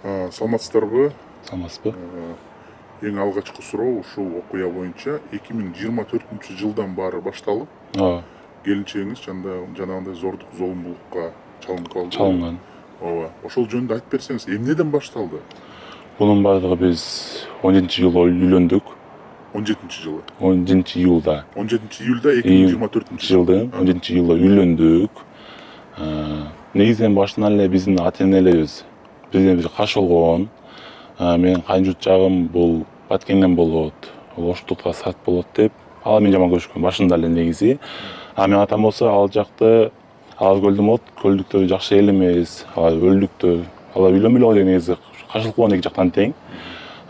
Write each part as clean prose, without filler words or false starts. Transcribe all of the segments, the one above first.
Саламатсыздарбы? Саламатсызбы? Эң алгачкы суроо ушул окуя боюнча 2024-жылдан баары башталып, келинчегиңиз жанагындай зордук золумдулукка чалынып калды. Чалынган. Ооба. Ошол жөнүндө айтып берсеңиз, эмнеден башталды? Бунун баардыгы биз 17-жылы үйлөндүк. 17-жылы. 17-июлда. 17-июлда 2024-жылдын 17-июлда үйлөндүк. Негизинен башынан эле биздин ата-энелерибиз бизге каршы болгон. Менин кайынжурт жагым бул Баткенден болот, Оштутка сат болот деп, ал мени жаман көрүшкөн башында эле негизи. Менин атам болсо ал жакты ал көлдүктөр жакшы эл эмес, алар өлдүктөр, алар үйлөнбөй эле койгон негизи каршылык болгон эки жактан тең.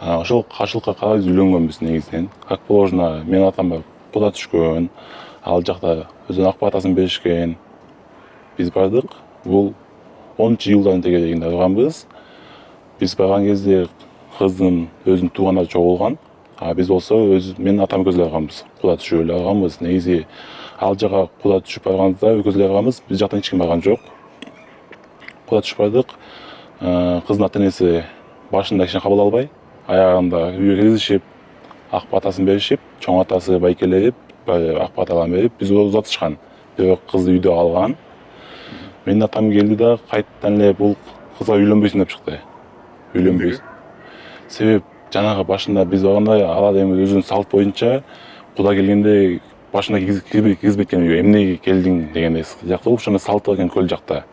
Ошол каршылыкка карай үйлөнгөнбүз негизинен. Как положено, менин атам куда түшкөн, ал жакта өзүнүн ак батасын беришкен. Биз бардык, бул 10-июлдан тегерегинде барганбыз. Биз барган кезде кыздын өзүнүн туугандары чогулган. Биз болсо менин атам экөөбүз барганбыз. Куда түшүп эле барганбыз. Негизи ал жака куда түшүп барганда экөөбүз эле барганбыз. Биз жактан эч ким барган жок. Куда түшүп бардык. Кыздын ата-энеси башында кичине кабыл албай, аягында үйгө киргизишип, ак батасын беришип, чоң атасы байкелерип, ак баталарын берип, биз узатышкан. Бирок кызды үйдө алган. Менин атам келди да кайттан эле бул кызга үйлөнбөйсүң деп чыкты. Үйлөнбөйсүң. Себеп жанагы башында биз барганда алар эми өзүнүн салт боюнча куда келгенде башында киргизбейт экен үйгө. Эмнеге келдиң дегендей сыяктуу. Ошондо салт бар экен көл жакта.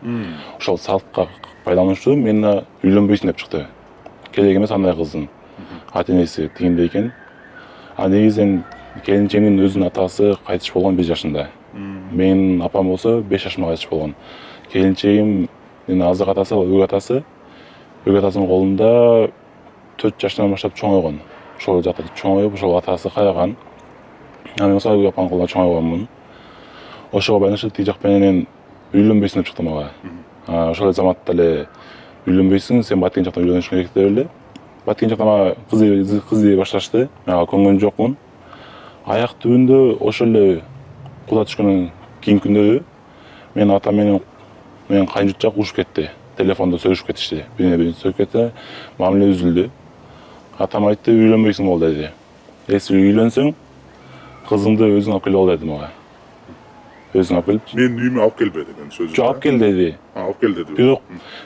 Ошол салтка пайдалануучу мени үйлөнбөйсүң деп чыкты. Керек эмес андай кыздын ата-энеси тигиндей экен. Негизинен келинчегимдин өзүнүн атасы кайтыш болгон 1 жашында. Менин апам болсо 5 жашымда кайтыш болгон. Келинчегим менин азыр атасы, өг атасынын колунда 4 жаштан баштап чоңойгон. Ошол жакта чоңоюп, ошол атасы караган. Мен болсо өг апамдын колунда чоңойгонмун. Ошого байланыштуу тиги жак менен үйлөнбөйсүң деп чыкты мага. Ошол заматта эле үйлөнбөйсүң, сен Баткен жактан үйлөнүшүң керек деп эле. Баткен жактан мага кыз ий башташты. Мен көнгөн жокмун. Аяк түбүндө ошол эле куда түшкөндөн кийинки күндөрү менин атам менен кайынжурт жак урушуп кетти. Телефондо сөйлөшүп кетишти. Бирине-бири сөйлөшүп кетти. Мамиле үзүлдү. Атам айтты, үйлөнбөйсүң бол деди. Эси үйлөнсөң, кызыңды өзүң алып келип ал деди мага. Өзүң алып келип. Менин үйүмө алып келбе деген сөзү. Жок, алып кел деди. Алып кел деди. Бирок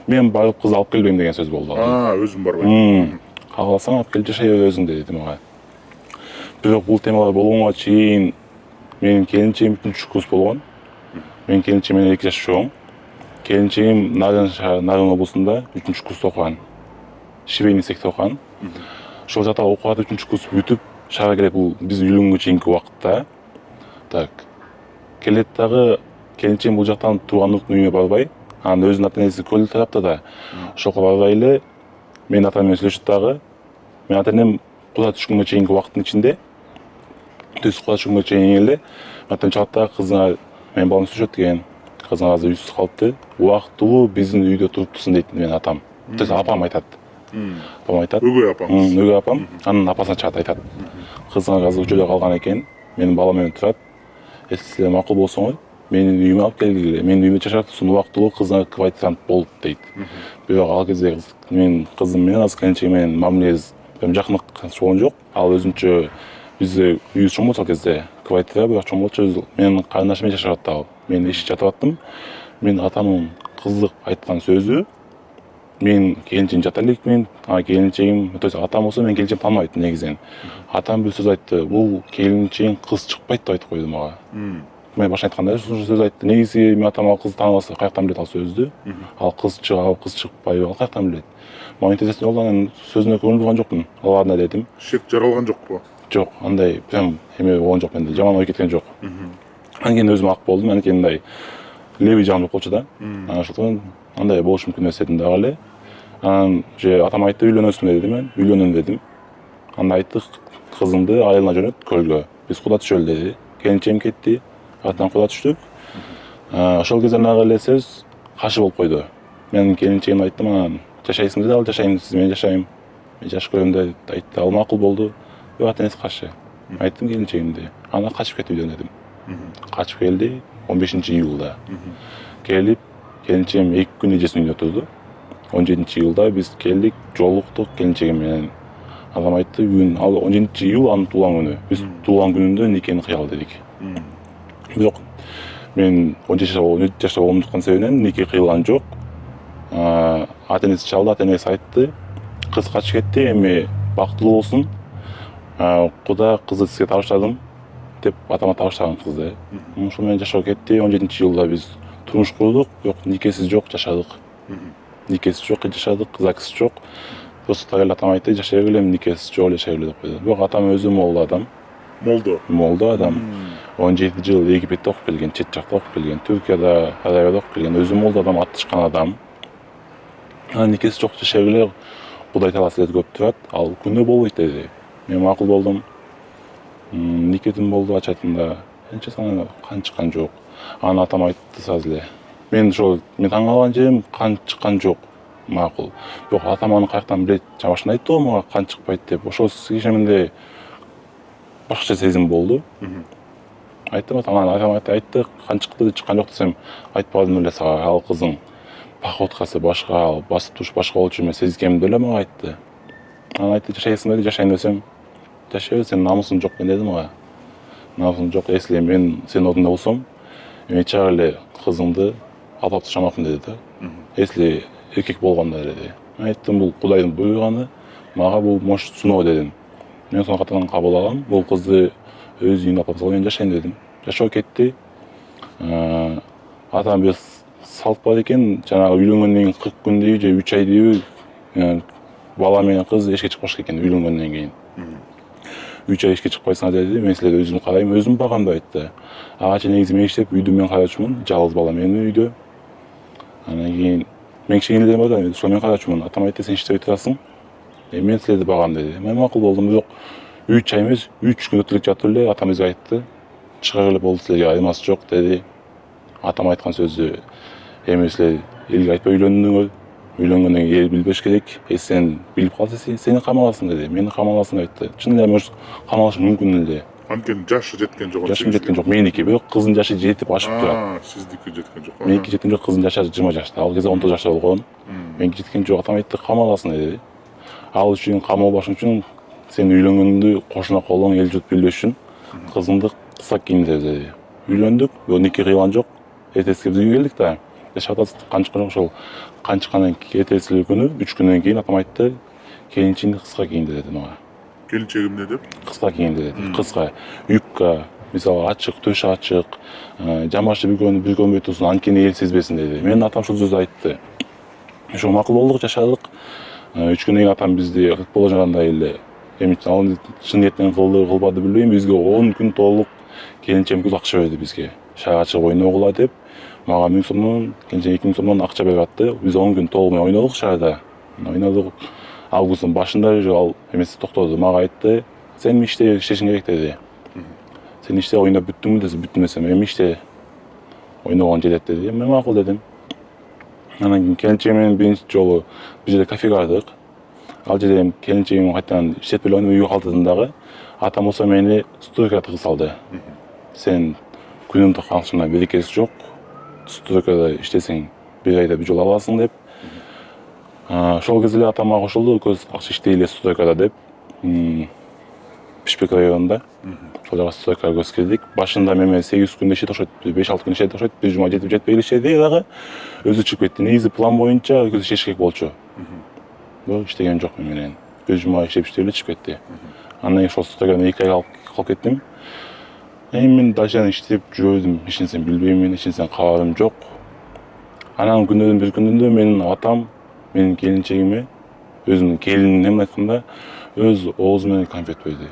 мен барып кыз алып келбейм деген сөз болду. Өзүм барбайм. Кааласаң алып келип жашай бер өзүң деди мага. Бирок бул темалар болгонго чейин менин келинчегим 3 курс болгон. Менин келинчегим менен 2 жаш чоң. Келинчегим Нарын облусунда 3 курста окуган. Швейный цехте окуган. Ошол жакта окуп 3 курс бүтүп, шаарга келет бул биз үйлөнгөнгө чейинки убакытта. Так. Келет дагы келинчегим бул жактан туугандыктын үйүнө барбай, анын өзүнүн ата-энеси көл тарапта да. Ошого барбай эле менин атам менен сүйлөшүп дагы. Менин ата-энем куда түшкөнгө чейинки убакыттын ичинде куда түшкөнгө чейин эле атам чалат да кызыңа менин балам сүйлөшөт деген. Кызың азыр үйсүз калыпты. Убактылуу биздин үйдө туруптусун дейт менин атам. Апам айтат. Апам айтат. Өгөй апаңыз. Өгөй апам. Анын апасына чыгат айтат. Кызыңа азыр жолдо калган экен. Менин балам менен турат. Силер макул болсоңор, менин үйүмө алып келгиле. Менин үйүмө чачат, сону убактылуу кызыңа квартирант болуп дейт. Бирок ал кезде менин кызым менен азыр келинчегим менен мамилебиз жакынык болгон жок. Ал өзүнчө бизде үйүбүз чоң болчу ал кезде. Квартира бирок чоң болчу. Менин карындашым менен жашап аттым. Мен иш жатып аттым. Менин атамдын кыздык айткан сөзү мен келинчегим жата элекмин. Келинчегим, атам болсо менин келинчегимди тааныбайт негизинен. Атам бир сөз айтты. Бул келинчегиң кыз чыкпайт деп айтып койду мага. Мен башында айтканда ушул сөз айтты. Негизи менин атам ал кызды тааныбаса каяктан билет ал сөздү? Ал кыз чыгабы, кыз чыкпайбы, ал каяктан билет? Мага интересно болду, анан сөзүнө көңүл бурган жокмун. Аларына дедим. Шек жаралган жокпу? Жок, андай прям эме болгон жок менде. Жаман ой кеткен жок. Анан кийин өзүм ак болдум. Анан кийин мындай левый жагым жок болчу да. Ошондон андай болушу мүмкүн эмес дедим дагы эле. Анан атам айтты, үйлөнөсүң деди, мен үйлөнөм дедим. Анда айтты, кызыңды айылына жөнөт көлгө. Биз куда түшөлү деди. Келинчегим кетти. Атан куда түштүк. Ошол кезде нагы эле сөз каршы болуп койду. Менин келинчегимге айттым, анан жашайсың деди, ал жашайм, сиз менен жашайм. Мен жашап көрөм деп айтты. Ал макул болду. Ата-энеси каршы. Айттым келинчегимди. Анан качып кетип үйдөн дедим. Качып келди 15-июлда. Келип, келинчегим 2 күн эжесинин үйүндө турду. 17-жылда биз келдик, жолуктук келинчегим менен. Адам айтты, бүгүн ал 17-жыл анын туулган күнү. Биз туулган күнүндө никени кыялы дедик. Бирок мен 17 жашта болуп жаткан себебинен нике кыйылган жок. Ата энеси чалды, ата энеси айтты, кыз качып кетти, эми бактылуу болсун. Куда кызды сизге табыштадым деп атама табыштаган кызды. Ошол менен жашоо кетти. 17-жылда биз турмуш курдук, бирок никесиз жок жашадык. Никесиз жок жашадык, кызаксыз жок. Просто эле атам айтты, жашай бергиле, никесиз жок эле жашай бергиле деп койду. Бирок атам өзү молдо адам. Молдо адам. 17 жыл Египетте окуп келген, чет жакта окуп келген, Түркияда, Арабияда окуп келген, өзү молдо адам, аттышкан адам. Никесиз жок жашай бергиле, Кудай Таала силерди көп турат, ал күнөө болбойт деди. Мен макул болдум. Никетим болду ачатында. Энче сана кан чыккан жок. Аны атам айтты саз эле. Мен таң калган жерим кан чыккан жок. Макул. Бирок атам аны каяктан билет, жабашын айтты го мага кан чыкпайт деп. Ошол кишимде башкача сезим болду. Айттым, атам айтты, кан чыкты деп чыккан жок десем, айтпадым эле сага, ал кызың походкасы башка, басып туруш башка болчу, мен сезгемди эле мага айтты. Аны айтты, жашайсың деп, жашайм десем, жашай, сенин намусуң жок деди мага. Намусуң жок, если мен сенин ордуңда болсом, мен чак эле кызыңды алып ташамакмын деди да. Если эркек болгондо деди. Мен айттым, бул Кудайдын буйруганы, мага бул может суноо дедим. Мен сону катынан кабыл алам, бул кызды өз үйүнө алып салып мен жашайм дедим. Жашоо кетти. Атам бир салт бар экен, жанагы үйлөнгөндөн кийин 40 күндү же 3 айды бала менен кыз эшикке чыкпаш экен үйлөнгөндөн кийин. 3 ай эшикке чыкпайсыңар деди. Мен силерди өзүм карайм, өзүм багам деп айтты. Ага негизи мен иштеп, үйдү мен карачумун, жалгыз бала менин үйдө. Анан кийин мен кичинелерден бар, ошо мен карачумун. Атам айтты, сен иштебей турасың. Мен силерди багам деди. Мен макул болдум, бирок 3 ай эмес, 3 күн өтүп жатыр эле атам бизге айтты. Чыга келе болду, силерге аймасы жок деди. Атам айткан сөзү, эми силер элге айтпай үйлөндүңөр. Үйлөнгөндөн кийин эл билбеш керек. Сен билип калсаң, сени камаласың деди. Мени камаласың деп айтты. Чын эле может камалыш мүмкүн эле. Анткени жашы жеткен жок. Жашым жеткен жок. Меники бирок кыздын жашы жетип ашып турат. Сиздики жеткен жок. Меники жеткен жок, кыздын жашы 20 жашта. Ал кезде 19 жашта болгон. Меники жеткен жок. Атам айтты, камаласың деди. Ал үчүн камалбашың үчүн сен үйлөнгөндү кошуна колуң эл журт билбеш үчүн кызыңды кыска кийиндир деди. Үйлөндүк, нике кыйылган жок. Эртеси биз үйгө келдик да. Жашап атабыз, кан чыккан жок. Ошол кан чыккандан эртеси күнү, 3 күндөн кийин атам айтты, келинчегиңди кыска кийиндир деди мага. Келинчегим не деп? Кыска кийиндир деди. Кыска, юбка, мисалы ачык, төшү ачык, жамашы бүркөнбөй турсун, анткени эл сезбесин деди. Менин атам ушул сөздү айтты. Ошо макул болдук, жашадык. 3 күндөн кийин атам бизди кылып болгондой эле, эми ал чын ниетинен кылды, кылбады билбейм, бизге 10 күн толук келинчегим акча берди бизге. Шайга чыгып ойногула деп, мага 1000 сомдон, келинчеге 2000 сомдон акча берип атты. Биз 10 күн толук ойнодук шайда. Ойнодук. Августтун башында ал эмеси токтоду. Мага айтты, сен иштешиң керек деди. Сен иште ойноп бүттүңбү десе, бүттүм десем, эми иште ойногон жетет деди. Мен макул дедим. Анан кийин келинчегим менен биринчи жолу бир жерде кафеге бардык. Ал жерде келинчегим кайтадан иштеп эле ойноп үйгө калтырдым дагы. Атам болсо мени стройкага тыгыз салды. Сен күнүң токканчына берекеси жок. Стройкада иштесең бир айда бир жолу аласың деп. Ошол кезде эле атам мага кошулду, көз акча иштей эле стройкада деп. Бишкек районунда. Ошол жака стройкага көз кирдик. Башында мен 8 күн иштеп окшойт, 5-6 күн иштеп окшойт, бир жума жетпей иштеди дагы. Өзү чыгып кетти. Негизи план боюнча көз иштеш керек болчу. Бирок иштеген жок менен. Бир жума иштеп эле чыгып кетти. Андан кийин ошол стройкадан 2 ай калып кеттим. Эми мен дальше иштеп жүрдүм, эч нерсени билбеймин, эч нерседен кабарым жок. Анан күндөрдүн бир күнүндө менин атам менин келинчегиме өзүнүн келинин эмне айтканда өз оозу менен конфет берди.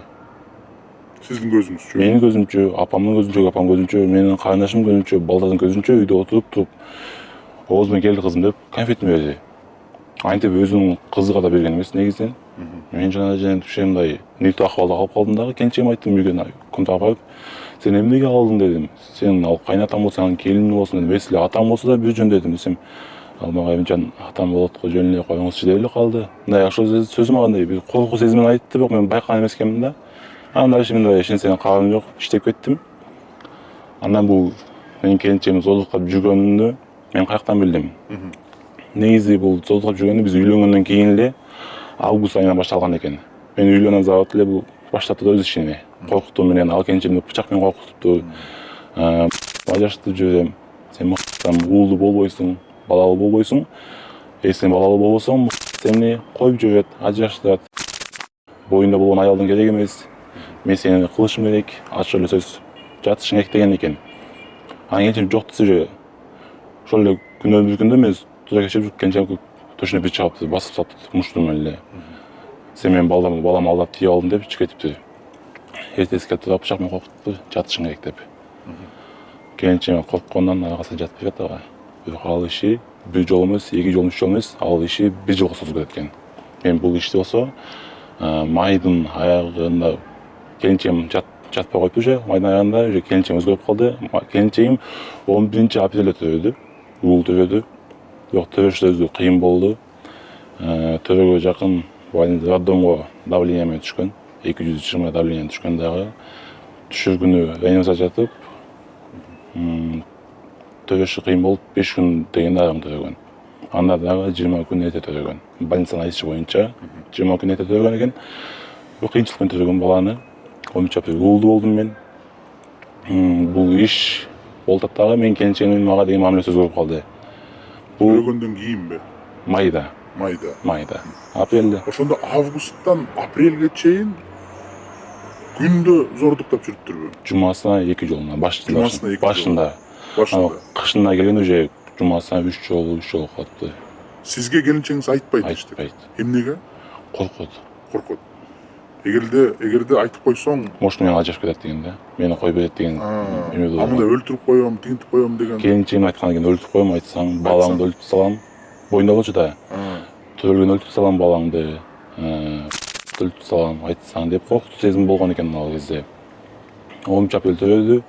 Сиздин көзүңүзчү? Менин көзүмчө, апамдын көзүнчө, апам көзүнчө, менин карындашымдын көзүнчө, балдардын көзүнчө үйдө отуруп туруп ооз менен келди кызым деп конфетин берди. Антип өзүнүн кызыга да берген эмес негизинен. Мен жана ушундай нийт акыбалда калып калдым дагы. Келинчегиме айттым, үйгө кумтага барып, сен эмнеге алдың дедим. Сен ал кайнатаң болсо, анын келини болсун дедим. Эсли атаң болсо да бир жөн дедим. Десем, ал мага эмчен атам болот го, жөн эле коюңузчу деп эле калды. Мындай ошол сөзү мага мындай бир коркуу сезимин айтты, бирок мен байкаган эмес экенмин да. Анан дальше мен эч нерсени кабарым жок, иштеп кеттим. Андан бул менин келинчегим зордук кылып жүргөнүнү мен каяктан билдим. негизи бул зоодукап жүргөндө биз үйлөнгөндөн кийин эле август айынан башталган экен. Мен үйлөнөн забат эле бул баштаптыр өз ишини. Коркутуу менен ал келинчемди бычак менен коркутупту. Ажаштырып жиберем. Сен уулуу болбойсуң, балалуу болбойсуң. Сен балалуу болбосоң, сени коюп жиберет, ажыраштырат. Боюнда болгон аялдын кереги эмес. Мен сени кылышым керек, ачык эле сөз жатышың керек деген экен. Анан келинчем жок десе, ошол эле күнөө бир күндө мен туза кечирип келинчем төшүнө бир чыгып басып салып муштум эле. Сен менин балам алдап тийип алдың деп чыгып кетиптир. Эртеси келип турап бычак менен коркутту, жатышың керек деп. Келинчем корккондон аракасы жатпай жатабы. Бирок ал иши бир жол эмес, эки жол, үч жол эмес, ал иши бир жылга созулат экен. Мен бул ишти болсо майдын аягында келинчем жатпай коюпту уже. Майдын аягында уже келинчем өзгөрүп калды. Келинчегим 11-апрелде төрөдү. Уул төрөдү. Бирок төрөшү өзү кыйын болду. Төрөгө жакын роддомго давление менен түшкөн. 220 давление түшкөн дагы. Түшүргүнү реанимацияда жатып, төрөшү кыйын болуп 5 күн дегенде айрым төрөгөн. Анда дагы 20 күн эрте төрөгөн. Больницанын айтышы боюнча 20 күн эрте төрөгөн экен. Бул кыйынчылык менен төрөгөн баланы. 13-апрелде уулду болдум мен. Бул иш болуп дагы мен келинчегимдин мага деген мамилеси өзгөрүп калды. Төрөгөндөн кийинби? Майда. Майда. Апрелде. Ошондо августтан апрелге чейин күндө зордуктап жүрүптүрбү? Жумасына 2 жолуна башында. Кышында келгенде уже жумасына 3 жол калыптыр. Сизге келинчеңиз айтпайт? Айтпайт. Эмнеге? Коркот. Эгерде айтып койсоң, может мени ажырашып кетет деген да. Мени кой берет деген эме болду. Аны өлтүрүп коём, тигинтип коём деген. Келинчегим айткан экен, өлтүрүп коём айтсаң, балаңды өлтүрүп салам. Боюнда болчу да. Төрөлгөн өлтүрүп салам балаңды. Өлтүрүп салам айтсаң деп коркутуу сезим болгон экен ал кезде. 10-апрелде төрөдү.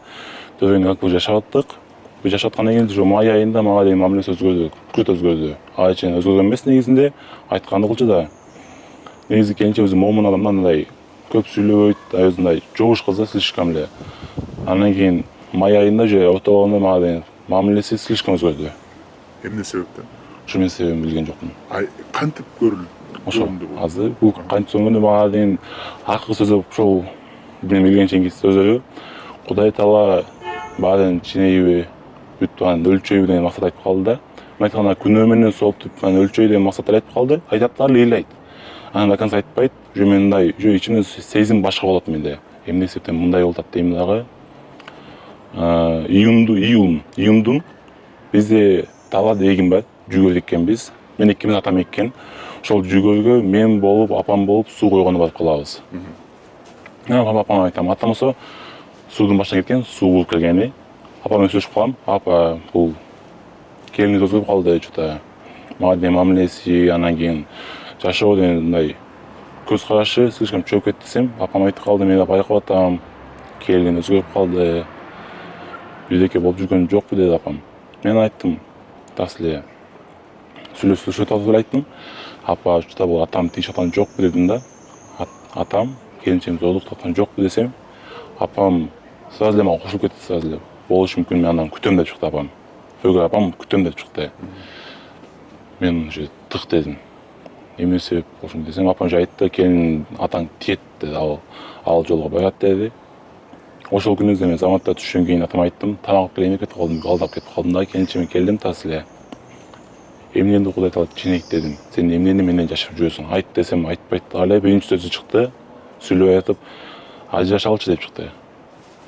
Төрөгөндөн как жашап аттык. Бул жашап аткандан кийин уже май айында мага деген мамилеси өзгөрдү. Күрт өзгөрдү. Ага чейин өзгөргөн эмес негизинде. Айтканды кылчу да. Негизи келинче өзү момун адам, андай көп сүйлөбөйт, өзүндай жогуш кыз да, слишком эле. Андан кийин май айында же ортогондо мага деген мамилеси слишком өзгөрдү. Эмне себептен? Ошо мен себебин билген жокмун. Кантип көрүлдү? Ошо азыр бул кантип көргөндө мага деген акыркы сөзү ошол мен билген сөздөрү Кудай Таала баарын ченейби, бүт өлчөйбү деген максат айтып калды да. Мен айтканда күнөө менен сооптуп өлчөй деген максаттар айтып калды. Айтаттар эле ыйлайт. Анан до конца айтпайт. Уже мен мындай, уже ичимде сезим башка болот менде. Эмне себептен мындай болуп атат дейм дагы. Июндун бизде талаада эгин бар, жүгөрү эккенбиз. Мен эккенбиз, атам эккен. Ошол жүгөргө мен болуп, апам болуп суу койгону барып калабыз. Апама айтам, атам болсо суудун башына кеткен, суу болуп келгени. Апам менен сүйлөшүп калам. Апа, бул келиниз өзгөрүп калды, что-то мага деген мамилеси, анан кийин жашоо деген мындай көз карашы слишком чөгүп кетти десем, апам айтып калды, мен байкап атам, келин өзгөрүп калды. Бирдеке болуп жүргөн жокпу деди апам. Мен айттым, так эле сүйлөшүп эле айттым. Апа, что бул атам тийип аткан жокпу дедим да. Атам келинчем зордуктап аткан жокпу десем, апам сразу эле мага кошулуп кетти, сразу эле. Болушу мүмкүн, мен андан күтөм деп чыкты апам. Өгөр апам күтөм деп чыкты. Мен уже тык дедим. Эмне себеп ошону десем, апам же айтты, келин атаң тиет деди, ал жолго барат деди. Ошол күнүбүздө мен заматта түшкөндөн кийин атама айттым, тамак алып келейин деп кетип калдым, алдап кетип калдым да, келинчеме келдим тас эле. Эмнени Кудай Таала ченейт дедим. Сен эмнени менен жашап жүрөсүң? Айт десем айтпайт дагы. Биринчи сөзү чыкты. Сүйлөп айтып, ажырашалычы деп чыкты.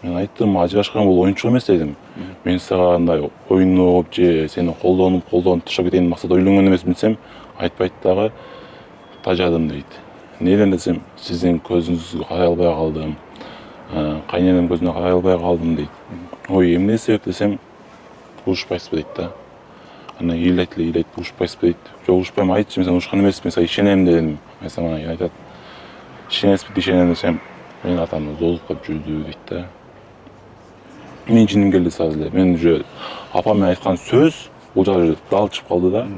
Мен айттым, ажырашкан бул оюнчук эмес дедим. Мен сага андай оюнуп же сени колдонуп таштап кетейин максатта үйлөнгөн эмесмин десем, айтпайт дагы. Тажадым дейт. Неден десем, сиздин көзүңүзгө карай албай калдым. Кайненем көзүнө карай албай калдым дейт. Ой, эмне себеп десем, урушпайсызбы дейт да. Анан ыйлайт, урушпайсызбы дейт. Жок, урушпайм, айтчы, мен сага урушкан эмесмин, мен сага ишенем дедим. Мен сага айтат, ишенесизби ишенем десем, мен атамды зордуктап жүрдү дейт да. Мен жиним келди сразу эле. Мен уже апам менен айткан сөз бул жагы уже дал чыгып калды да.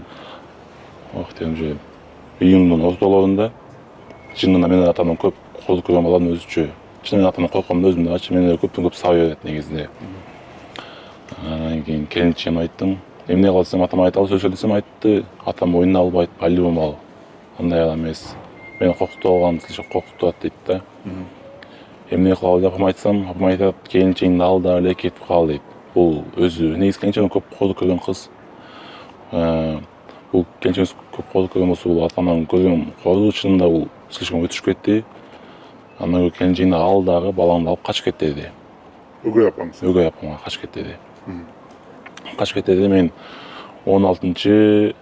Ох, дедим уже июндун ортолорунда чынында мен атамдан көп кордук көргөн балам өзүчө. Чынында атамдан корком да өзүм дагычы, мен көптөн көп сабай берет негизинде. Анан кийин келинчеме айттым, эмне кылсам атама айта алсам десем айтты. Атам мойнуна албайт, по-любому ал. Андай адам эмес. Мен коктоп алгам, силче коктоп дейт да. Эмне кылалы деп апам айтсам, апам айтат, келинчегиңди ал да эле кетип кал дейт. Бул өзү негизи келинчегим көп колдук көргөн кыз. Бул келинчегим көп колдук көргөн болсо, бул атаман көргөн колдук чынында бул слишком өтүшүп кетти. Анан келинчегиңди ал дагы балаңды алып качып кет деди. Өгөй апаңыз. Өгөй апама качып кет деди. Качып кет деди. Мен 18-17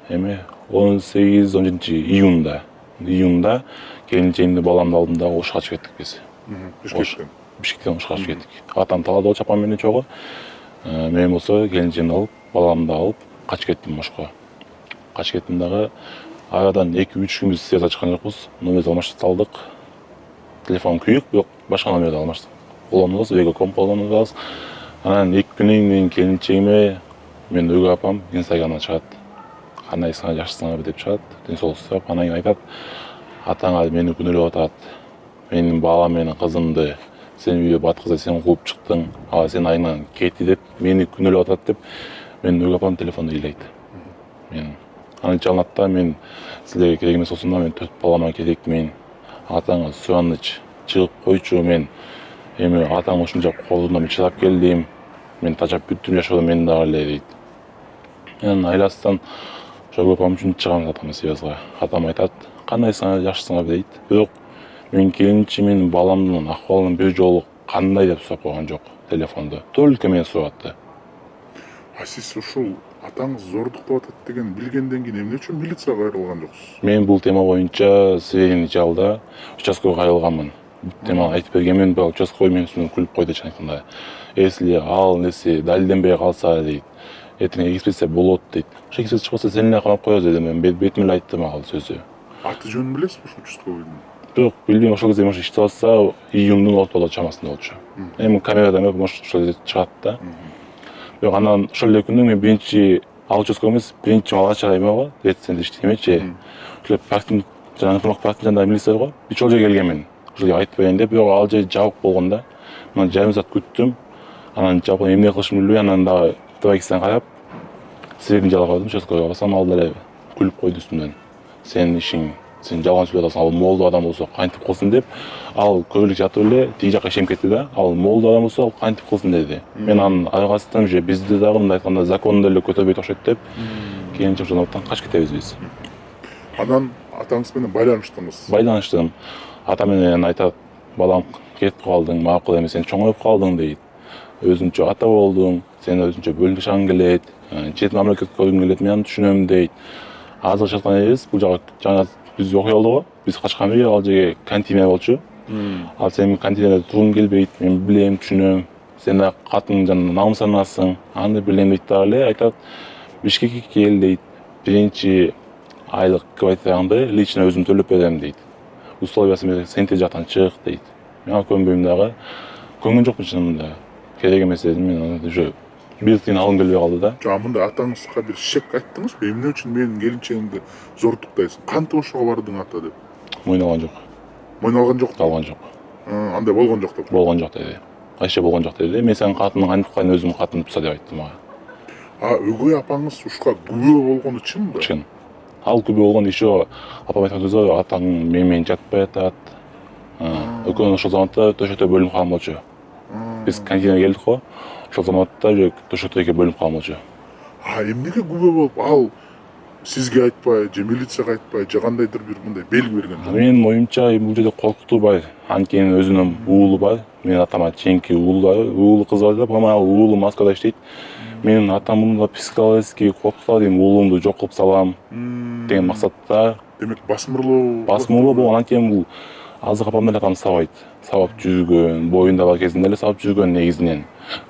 июнда келинчегимди баламды алдым да Ошко качып кеттик биз. Бишкектен Ошко качып кеттик. Атам талаада болчу апам менен чогуу. Мен болсо келинчегимди алып, баламды алып качып кеттим Ошко. Качып кеттим дагы. Арадан 2-3 күн биз связь ачкан жокпуз. Номерди алмаштырып салдык. Телефон күйүк, бирок башка номерди алмаштырып. Колдонобуз, Вегаком колдонобуз. Анан 2 күнүн менин келинчегиме мен өгөй апам Инстаграмдан чыгат. Кандайсыңар, жакшысыңарбы деп чыгат. Ден соолук сурап, анан кийин айтат: "Атаңар мени күнөөлөп атат. Менин балам менен кызымды сен үйгө баткыза, сен кууп чыктың. Ага сен айынан кетти" деп мени күнөөлөп атат деп менин өгөй апам телефонду ыйлайт. Мен аны жалнат да, мен силерге керек эмес болсун да, мен 4 балама керекмин. Атаңа сураныч чыгып койчу, мен эми атаң ушунча колунда мен чыдап келдим. Мен тажап бүттүм жашоодо, мен дагы эле дейт. Мен айласынан ошо апам үчүн чыгам атама связга. Атам айтат: "Кандайсыңар, жакшысыңарбы" дейт. Бирок мен келинчи менин баламдын акыбалын бир жолу кандай деп сурап койгон жок телефондо. Только мени сурапты. А сиз ушул атаңыз зордуктап атат деген билгенден кийин эмне үчүн милицияга кайрылган жоксуз? Мен бул тема боюнча сведения жалда участкага кайрылганмын. Бул теманы айтып бергенмин, бирок участковый мен үстүнөн күлүп койду чын айтканда. Если ал нерсе далилденбей калса дейт, эртең экспедиция болот дейт. Ошо экспедиция чыкпаса сени эле камап коебуз дедим. Мен бетиме эле айттым ал сөзү. Аты жөнүн билесизби ушул участковыйдын? Бирок билбейм, ошол кезде может иштеп атса, июндун ортолор чамасында болчу. Эми камерадан может ошол жерде чыгат да. Бирок анан ошол эле күнү мен биринчи ал участковый эмес, биринчи Малача эме го, ретцентр иштейт эмечи. Ошол парктын жана парктын жанындагы милиция го, бир жол жерге келгенмин. Ошол жерге айтып берейин деп, бирок ал жер жабык болгон да. Мен жарым саат күттүм. Анан жабык эмне кылышымды билбей, анан дагы твоикстен карап, сведения жалгап койдум, участковыйга барсам, ал деле күлүп койду үстүмөн. Сенин ишиң, сен жалган сүйлөп атасың, ал молдо адам болсо кантип кылсын деп, ал көрүлүк жатып эле тиги жакка ишенип кетти да. Ал молдо адам болсо, ал кантип кылсын деди. Мен анын аргасынан уже бизди дагы мындай айтканда законду эле көтөрбөйт окшойт деп, кийинче ошондон качып кетебиз биз. Анан атаңыз менен байланыштыңыз. Байланыштым. Ата менен айтат: "Балам, кетип калдың, макул эми, сен чоңоюп калдың" дейт. Өзүнчө ата болдуң, сен өзүнчө бөлүнүп жашагың келет, чет мамлекет көргүң келет, мен аны түшүнөм дейт. Азыр жаткан элебиз, бул жагы жаңа биз окуя болду го, биз качкан бери ал жерге контейнер болчу. Ал сен контейнерде тургуң келбейт, мен билем, түшүнөм. Сен да катың жанында намыстанасың, аны билем дейт дагы эле. Айтат: "Бишкекке кел" дейт. Биринчи айлык квартираңды лично өзүм төлөп берем дейт. Условиясы менен сентябрь жактан чык дейт. Мен ага көнбөйм дагы. Көнгөн жокмун чынында. Керек эмес дедим, мен уже бир тиын алгым келбей калды да. Жана мында атаңызга бир шек айттыңызбы? Эмне үчүн менин келинчегимди зордуктайсың? Кантип ошого бардың ата деп? Мойналган жок. Мойналган жок? Алган жок. Андай болгон жок деп. Болгон жок деди. Айше болгон жок деди. Мен сенин катының кантип кайын өзүмдүн катымды турса деп айттым ага. Өгөй апаңыз ушка күбө болгону чынбы? Чын. Ал күбө болгон иши апам айткан сөзү: "Атаң менен жатпай атат." Экөөбүз ошол заматта төшөктө бөлүнүп калган болчу. Биз контейнерге келдик го. Ошол заматта уже төшөктө бөлүнүп калган болчу. Эмнеге күбө болуп ал сизге айтпай, же милицияга айтпай, же кандайдыр бир мындай белги берген жок? Менин оюмча бул жерде коркутуу бар. Анткени өзүнүн уулу бар. Менин атама чейинки уулу кыз бар да, мына уулу Москвада иштейт. Менин атам мында психологически коркутуп дейм, уулумду жок кылып салам деген максатта. Демек басмырлоо болгон. Анткени бул азыр апам деле атамды сабайт. Сабап жүргөн, боюнда бар кезинде эле сабап жүргөн негизинен.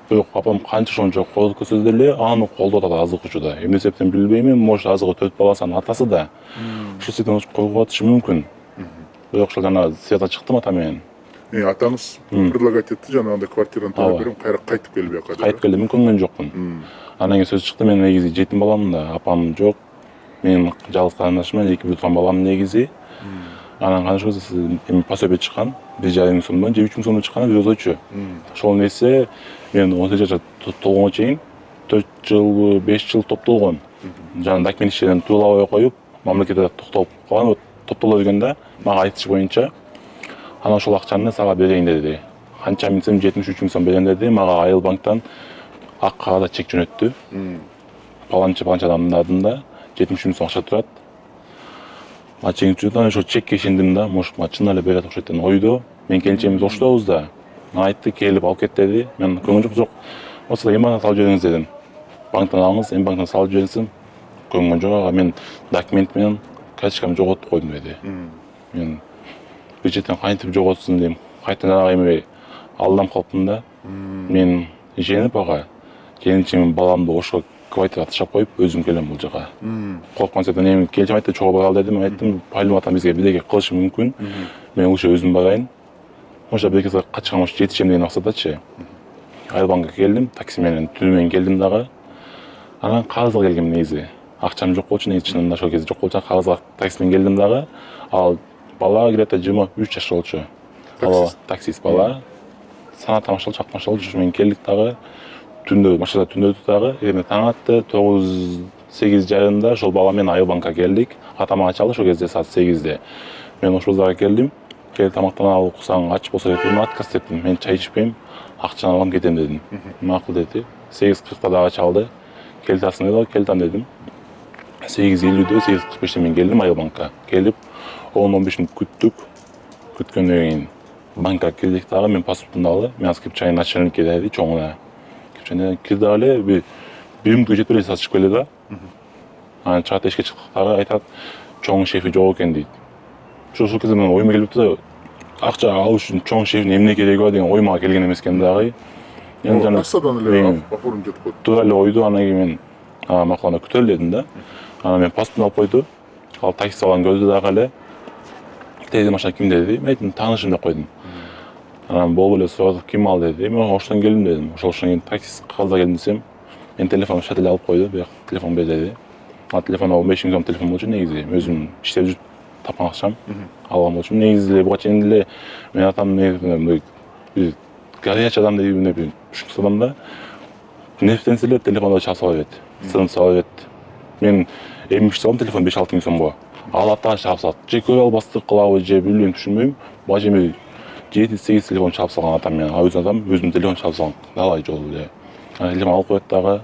Бирок апам канча ошончо колдук көрсөтсө деле аны колдоп атат азыркы учурда. Эмне себептен билбейм, может азыркы 4 баласынын атасы да. Ушул себептен коргоп атышы мүмкүн. Бирок ошол жана связга чыктым ата менен. Атаңыз предлагать этти, жанагындай квартираны төлөп берем, кайра кайтып кел бияка деп. Кайтып келди, мен көнгөн жокмун. Андан кийин сөз чыкты: мен негизи жетим балам да, апам жок. Менин жалгыз карындашым, 2 бир тууган балам негизи. Анан канча эми пособие чыккан, 1,5 миң сомдон, же 3 миң сомдон чыккан бир өзөчү. Ошол нерсе мен 18 жашка толгонго чейин 4 жыл, 5 жыл топтолгон. Жана документ иштерин туулабай коюп, мамлекетте токтолуп калган. Топтоло дегенде мага айтышы боюнча анан ошол акчаны сага берейин деди. Канча миң сом, 73 миң сом берем деди. Мага Айыл банктан ак кагазда чек жөнөттү. Паланча адамдын адында 73 миң сом акча турат. Чегинчүүдөн ошол чекке ишендим да, может, чын эле берет окшойт деген ойдо. Мен келинчегимиз Оштобуз да. Айтты, келип алып кет деди. Мен көңүл жок, болсо М-банктан салып жибериңиз дедим. Банктан алыңыз, М-банктан салып жиберсем, көңүл жок. Мен документ менен карточкамды жоготуп койдум деди. Мен бюджеттен кантип жоготсун дейм. Кайта эми алдам калыптым да. Мен ишенип ага келинчегим баламды ошо квартирага таштап коюп өзүм келем бул жака. Корккон сетен эми келинчегим айтты, чогуу бара ал дедим. Айттым, Пайылым атам бизге бирдеке кылышы мүмкүн. Мен лучше өзүм барайын. Может, бирдеке качкан может жетишем деген максатдачы. Айыл банкка келдим, такси менен түнү менен келдим дагы. Анан кагызга келгем негизи. Акчам жок болчу, негизи чынында ошол кезде жок болчу. Кагызга такси менен келдим дагы. Ал бала где-то 23 жашта болчу. Таксист бала. Санат тамашалчу, акмашалчу. Ошо менен келдик дагы. Түндө машинада түндөдүк дагы. Эми таң атты, 9-8 жарымда ошол бала менен Айыл банкка келдик. Атам ачалды ошол кезде саат 8-де. Мен ошол зага келдим. Келип тамактана алып кусаң ач болсо дедим, отказ дептим. Мен чай ичпейм, акчаны алам кетем дедим. Макул деди. 8:40 дагы чалды. Келтасың деди, келтам дедим. 8:50-дө, 8:45-те мен келдим Айыл банкка. Келип 10-15 мүнөт күттүк. Күткөндөн кийин банкка кирдик дагы, мен паспортумду алды. Мен азыр кепчайын начальникке деди, чоңуна. Кепчайын кирди эле, бир мүнөткө жетпей эле чыгып келди да. Анан чыгат, эшикке чыктык дагы, айтат, чоң шефи жок экен дейт. Ошол кезде мен оюма келипти да, акча алуу үчүн чоң шефтин эмне кереги бар деген ой мага келген эмес экен дагы. Эми кассадан эле оформить этип койду. Туура эле ойду, анан кийин мен макул анда күтөлү дедим да. Анан мен паспортумду алып койду. Ал такси алган көздү дагы эле. Деди, машина кимде деди. Мен айттым, таанышым деп койдум. Анан болуп эле сурады, ким ал деди. Мен Оштон келдим дедим. Ошондон кийин такси кагазда келдим десем, мен телефонумду шат эле алып койду. Бияк телефон бер деди. Ал телефон 15 миң сом телефон болчу негизи. Өзүм иштеп жүрүп тапкан акчам алган болчумун. Негизи эле буга чейин эле мен атам бир горячий адам деп бир түшүнүксүз адам да. Нефтенсе эле телефонду чалып сала берет. Сынып сала берет. Мен эми иштеп телефон 5-6 миң сомго. Ал ата чалып салат. Же көрө албастык кылабы, же билбейм, түшүнбөйм. Бажы эми 7-8 телефон чалып салган атам менен. Өзүн адам өзүнүн телефонун чалып салган. Далай жол эле. Телефон алып коет дагы.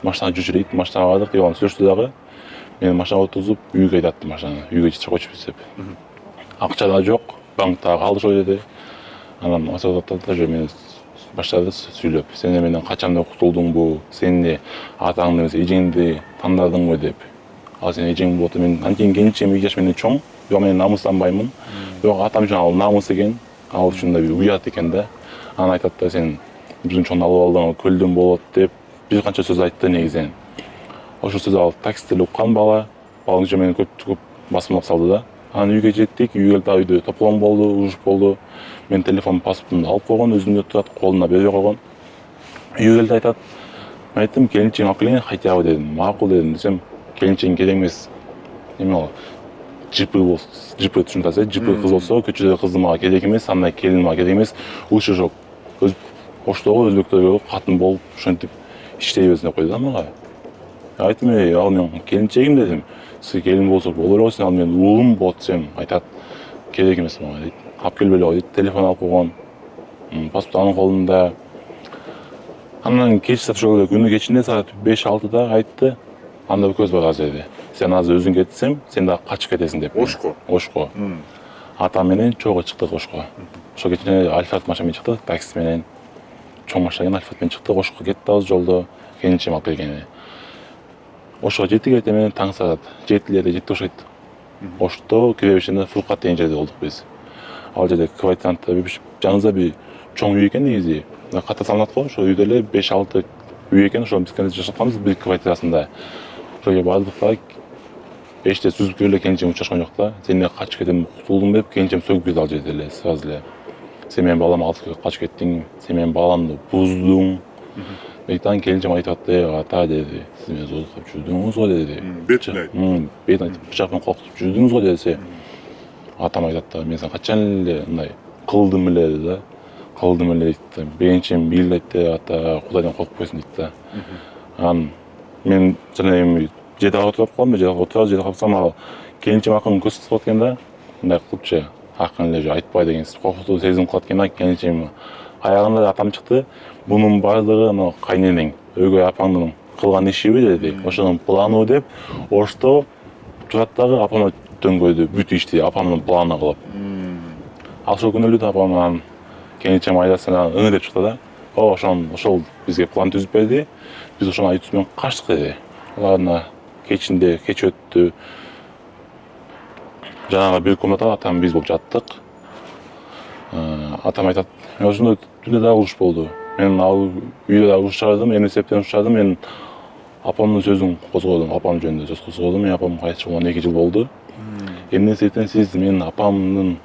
Машинага жүрөйт, машинага бардык, Иван сүрүштү дагы. Мен машинага отургузуп, үйгө айдаттым машинаны. Үйгө жетише койчубуз деп. Акча да жок, банкта калды ошол жерде. Анан асадаттарды же мен баштады сүйлөп. Сен менен качан кутулдуңбу? Сен атаңды эмес эжеңди тандадыңбы деп. Ал сен эжең болот. Мен антен кенчем, 2 жаш менен чоң. Бирок мен намыстанбаймын. Бирок атам үчүн ал намыс экен. Ал үчүн да бир уят экен да. Анан айтат да, сен биздин чоң алып алдың, көлдөн болот деп бир канча сөз айтты негизинен. Ошол сөз ал таксиде уккан бала. Баланы же мени көп басымдап салды да. Анан үйгө жеттик, үйгө да үйдө топлом болду, урушуп болду. Мен телефон паспортумду алып койгон, өзүмдө турат, колуна бербей койгон. Үйгө келди, айтат. Мен айттым, келинчегим алып келейин, кайтабы дедим. Макул дедим десем, келинчегиң керек эмес. Эме ал жипы түшүнүп жипы кыз болсо, көчөдөгү кызды мага керек эмес, андай келин мага керек эмес. Лучше жок. Оштогу өзбектөргө катын болуп, ошентип иштейбиз деп койду да мага. Айттым, ал мен келинчегим дедим. Сиз келин болсо боло бересиң, ал мен уулум болот десем, айтат, керек эмес мага дейт. Алып келбей эле кой дейт. Телефон алып койгон. Паспорт анын колунда. Анан кеч саат ошол күнү кечинде саат 5-6-да айтты. Анда көз бар азыр деди. Сен азыр өзүң кетсем, сен да качып кетесиң деп. Ошко. Атам менен чогуу чыктык Ошко. Ошол кечинде Альфард машина менен чыктык, такси менен. Чоң машина менен Альфард менен чыктык, Ошко кетти азыр жолдо. Келинчегим алып келгени. Ошого жеттик эртең менен таң саат 7-лерде жетти окшойт. Ошто кире беришинде Фуркат деген жерде болдук биз. Ал жерде квартирант жаныбызда бир чоң үй экен негизи. Ката салынат го, ошол үйдө эле 5-6 үй экен, ошо биз жашатканбыз бир квартирасында. Ошол жерге бардык да, 5-те сүзүп келип эле келинчегим учашкан жок да. Сен эмне качып кетем, кутулдуң деп, келинчегим сөгүп кирди ал жерде эле, сразу эле. Сен менин баламды алып качып кеттиң, сен менин баламды буздуң. Бейтан келинчегим айтып атты, ата деди, сиз мени зордуктап жүрдүңүз го деди. Бетин айтып. Бетин айтып, бычакпен коркутуп жүрдүңүз го десе. Атам айтат да, мен сени качан эле мындай кылдым эле деди да. Кылдым эле дейт да. Бейинчем бийил айтты, ата Кудайдан коркпойсуң дейт да. Анан мен жана эми жети отуруп калдым, жети калсам ал келинчим акырын көз кысып аткан да, мындай кылыпчы, акырын эле айтпай деген коркуктуу сезим кылат экен да. Келинчим аягында атам чыкты. Бунун баардыгы анау кайненең, өгөй апаңдын кылган ишиби деди. Ошонун планы деп ошто турат дагы апама төңгөйдү бүт ишти апамдын планы кылып. Ал ошол күнү эле апам келинчим айдасына деп чыкты да. Ошол бизге план түзүп берди. Биз ошону айтып менен качтык деди. Ладно, кечинде кеч өттү. Жанагы бир комнатада атам биз болуп жаттык. Атам айтат, ошондой түндө дагы уруш болду. Мен ал үйдө дагы уруш чыгардым, эмне себептен уруш чыгардым? Мен апамдын сөзүн козгодум, апам жөнүндө сөз козгодум. Мен апам кайтышына 2 жыл болду. Эмне себептен сиз менин апамдын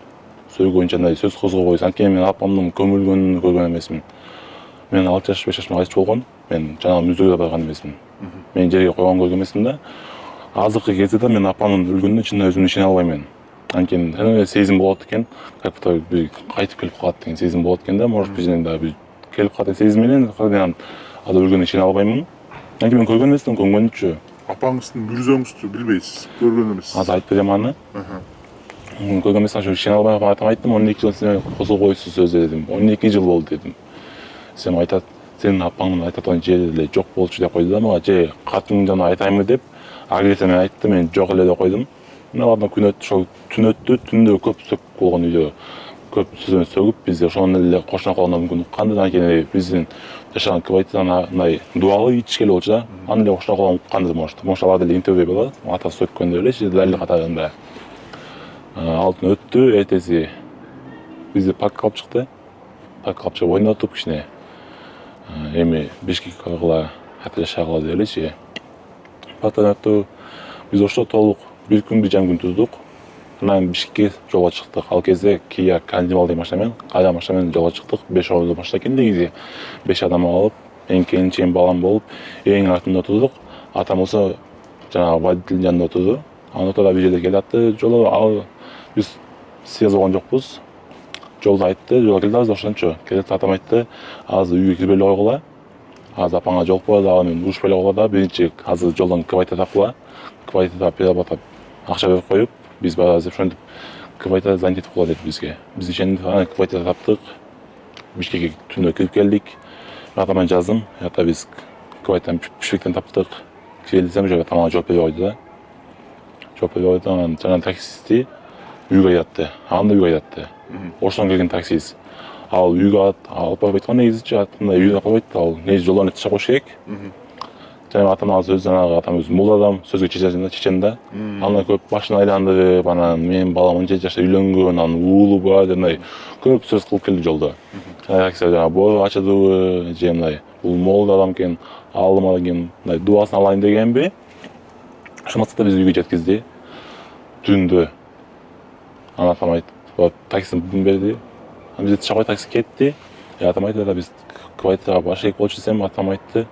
сөйгөнчө сөз козгобойсуз? Анткени мен апамдын көмүлгөнүн көргөн эмесмин. Мен 6 жаш, 5 жашыма кайтыш болгон. Мен жанагы мүзөгө барган эмесмин. Мен жерге койгон көргөн эмесмин да. Азыркы кезде да мен апамдын өлгөнүнө чын өзүмдү ишене албайм. Анткени сезим болот экен, как будто кайтып келип калат деген сезим болот экен да. Может бизден да келип калат деген сезим менен мен ада өлгөнүнө ишене албаймын. Анткени мен көргөн эмесмин, көмгөнчү. Апаңыздын мүрзөңүздү билбейсиз, көргөн эмессиз. Азыр айтып берем аны. Көргөн эмесмин, ошо ишене албай атам айттым, 12 жыл сен козгобойсуз сөз дедим. 12 жыл болду дедим. Сен айтат, сенин апаңдын айтат аны жер эле жок болчу деп койду да мага. Же катың жана айтаймы деп. Агресия мен айттым, мен жок эле деп койдум. Мына ладно, күн өттү, ошол түн өттү, түндө көп сөгүп болгон үйдө. Көп сөзөн сөгүп, бизде ошону эле кошуна калган мүмкүндүк кандай да анткени биздин жашаган квартирада мындай дуалы ичкеле болчу да. Аны эле кошуна калган кандай может. Может алар деле интервью берет, атасы өткөндө элечи, далил катарында. Алтын өттү, эртеси бизди паркка алып чыкты. Паркка алып чыгып ойнотуп кичине. Эми Бишкек аркылуу жашагыла деп элечи. Парктан өттү. Биз ошто толук 1 күн, 1 жарым күн турдук. Анан Бишкекке жолго чыктык. Ал кезде Kia Carnival деген машинамен, кайра машинамен жолго чыктык. 5 орунду машина экен негизи. 5 адам алып, мен келинчегим балам болуп, эң артында отурдук. Атам болсо жанагы водителдин жанында отурду. Анан ортодо бир жерде келатты. Жолу ал биз связь болгон жокпуз. Жолду айтты, жолго келдик, ошончо. Келет атам айтты, азыр үйгө кирбей эле койгула. Азыр апаңа жолукпай дагы мен урушпай эле койгула да. Биринчи азыр жолдон квартира тапкыла. Квартира переработап акча берип коюп, биз барабыз деп ошентип квартира занять этип койгула деди бизге. Биз ишендик, квартира таптык. Бишкекке түндө кирип келдик. Атама жаздым, ата биз квартираны Бишкектен таптык. Келсем же атама жооп бербей койду да. Жооп бербей койду, анан жана таксисти үйгө айдатты. Анда үйгө айдатты. Оштон келген таксист. Ал үйгө алып барбайт экен негизичи, атында үйгө алып барбайт. Ал негизи жолдон тышап коюш керек. Жана атам ал сөз жанагы атам өзү мул адам, сөзгө чечен да. Андан көп башын айландырып, анан менин балам 17 жашта үйлөнгөн, анан уулу бар деп мындай көп сөз кылып келди жолдо. Таксист жанагы боо ачыдыбы, же мындай бул молдо адам экен, алыма деген мындай дубасын алайын дегенби. Ошол максатта биз үйгө жеткизди. Түндө. Анан атам айтып, таксист берди. Анан бизди тышап такси кетти. Атам айтты, биз квартирага баш керек болчу десем, атам айтты.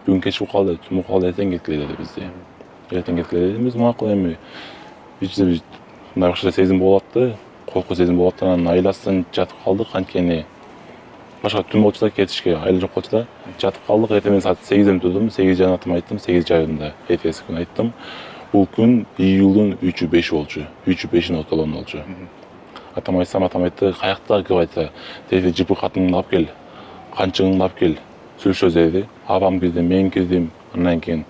Бүгүн кеч болуп калды, түн болуп калды, эртең кеткиле деди бизди. Эртең кеткиле деди, биз макул эми. Ичте биз башка сезим болуп атты, коркуу сезим болуп атты. Анан айласын жатып калдык, анткени башка түн болчу да кетишке айла жок болчу да. Жатып калдык, эртең саат 8-де турдум, 8 жарым атам айттым, 8 жарымда эртеси күн айттым. Бул күн июлдун 3-5 болчу, 3-5-ин ортолорунда болчу. Атам айтсам, атам айтты, каяктагы квартира, деди, жыпыр катыңды алып кел, канчыгыңды алып кел. Сүйлөшөбүз деди. Апам кирди, мен кирдим. Андан кийин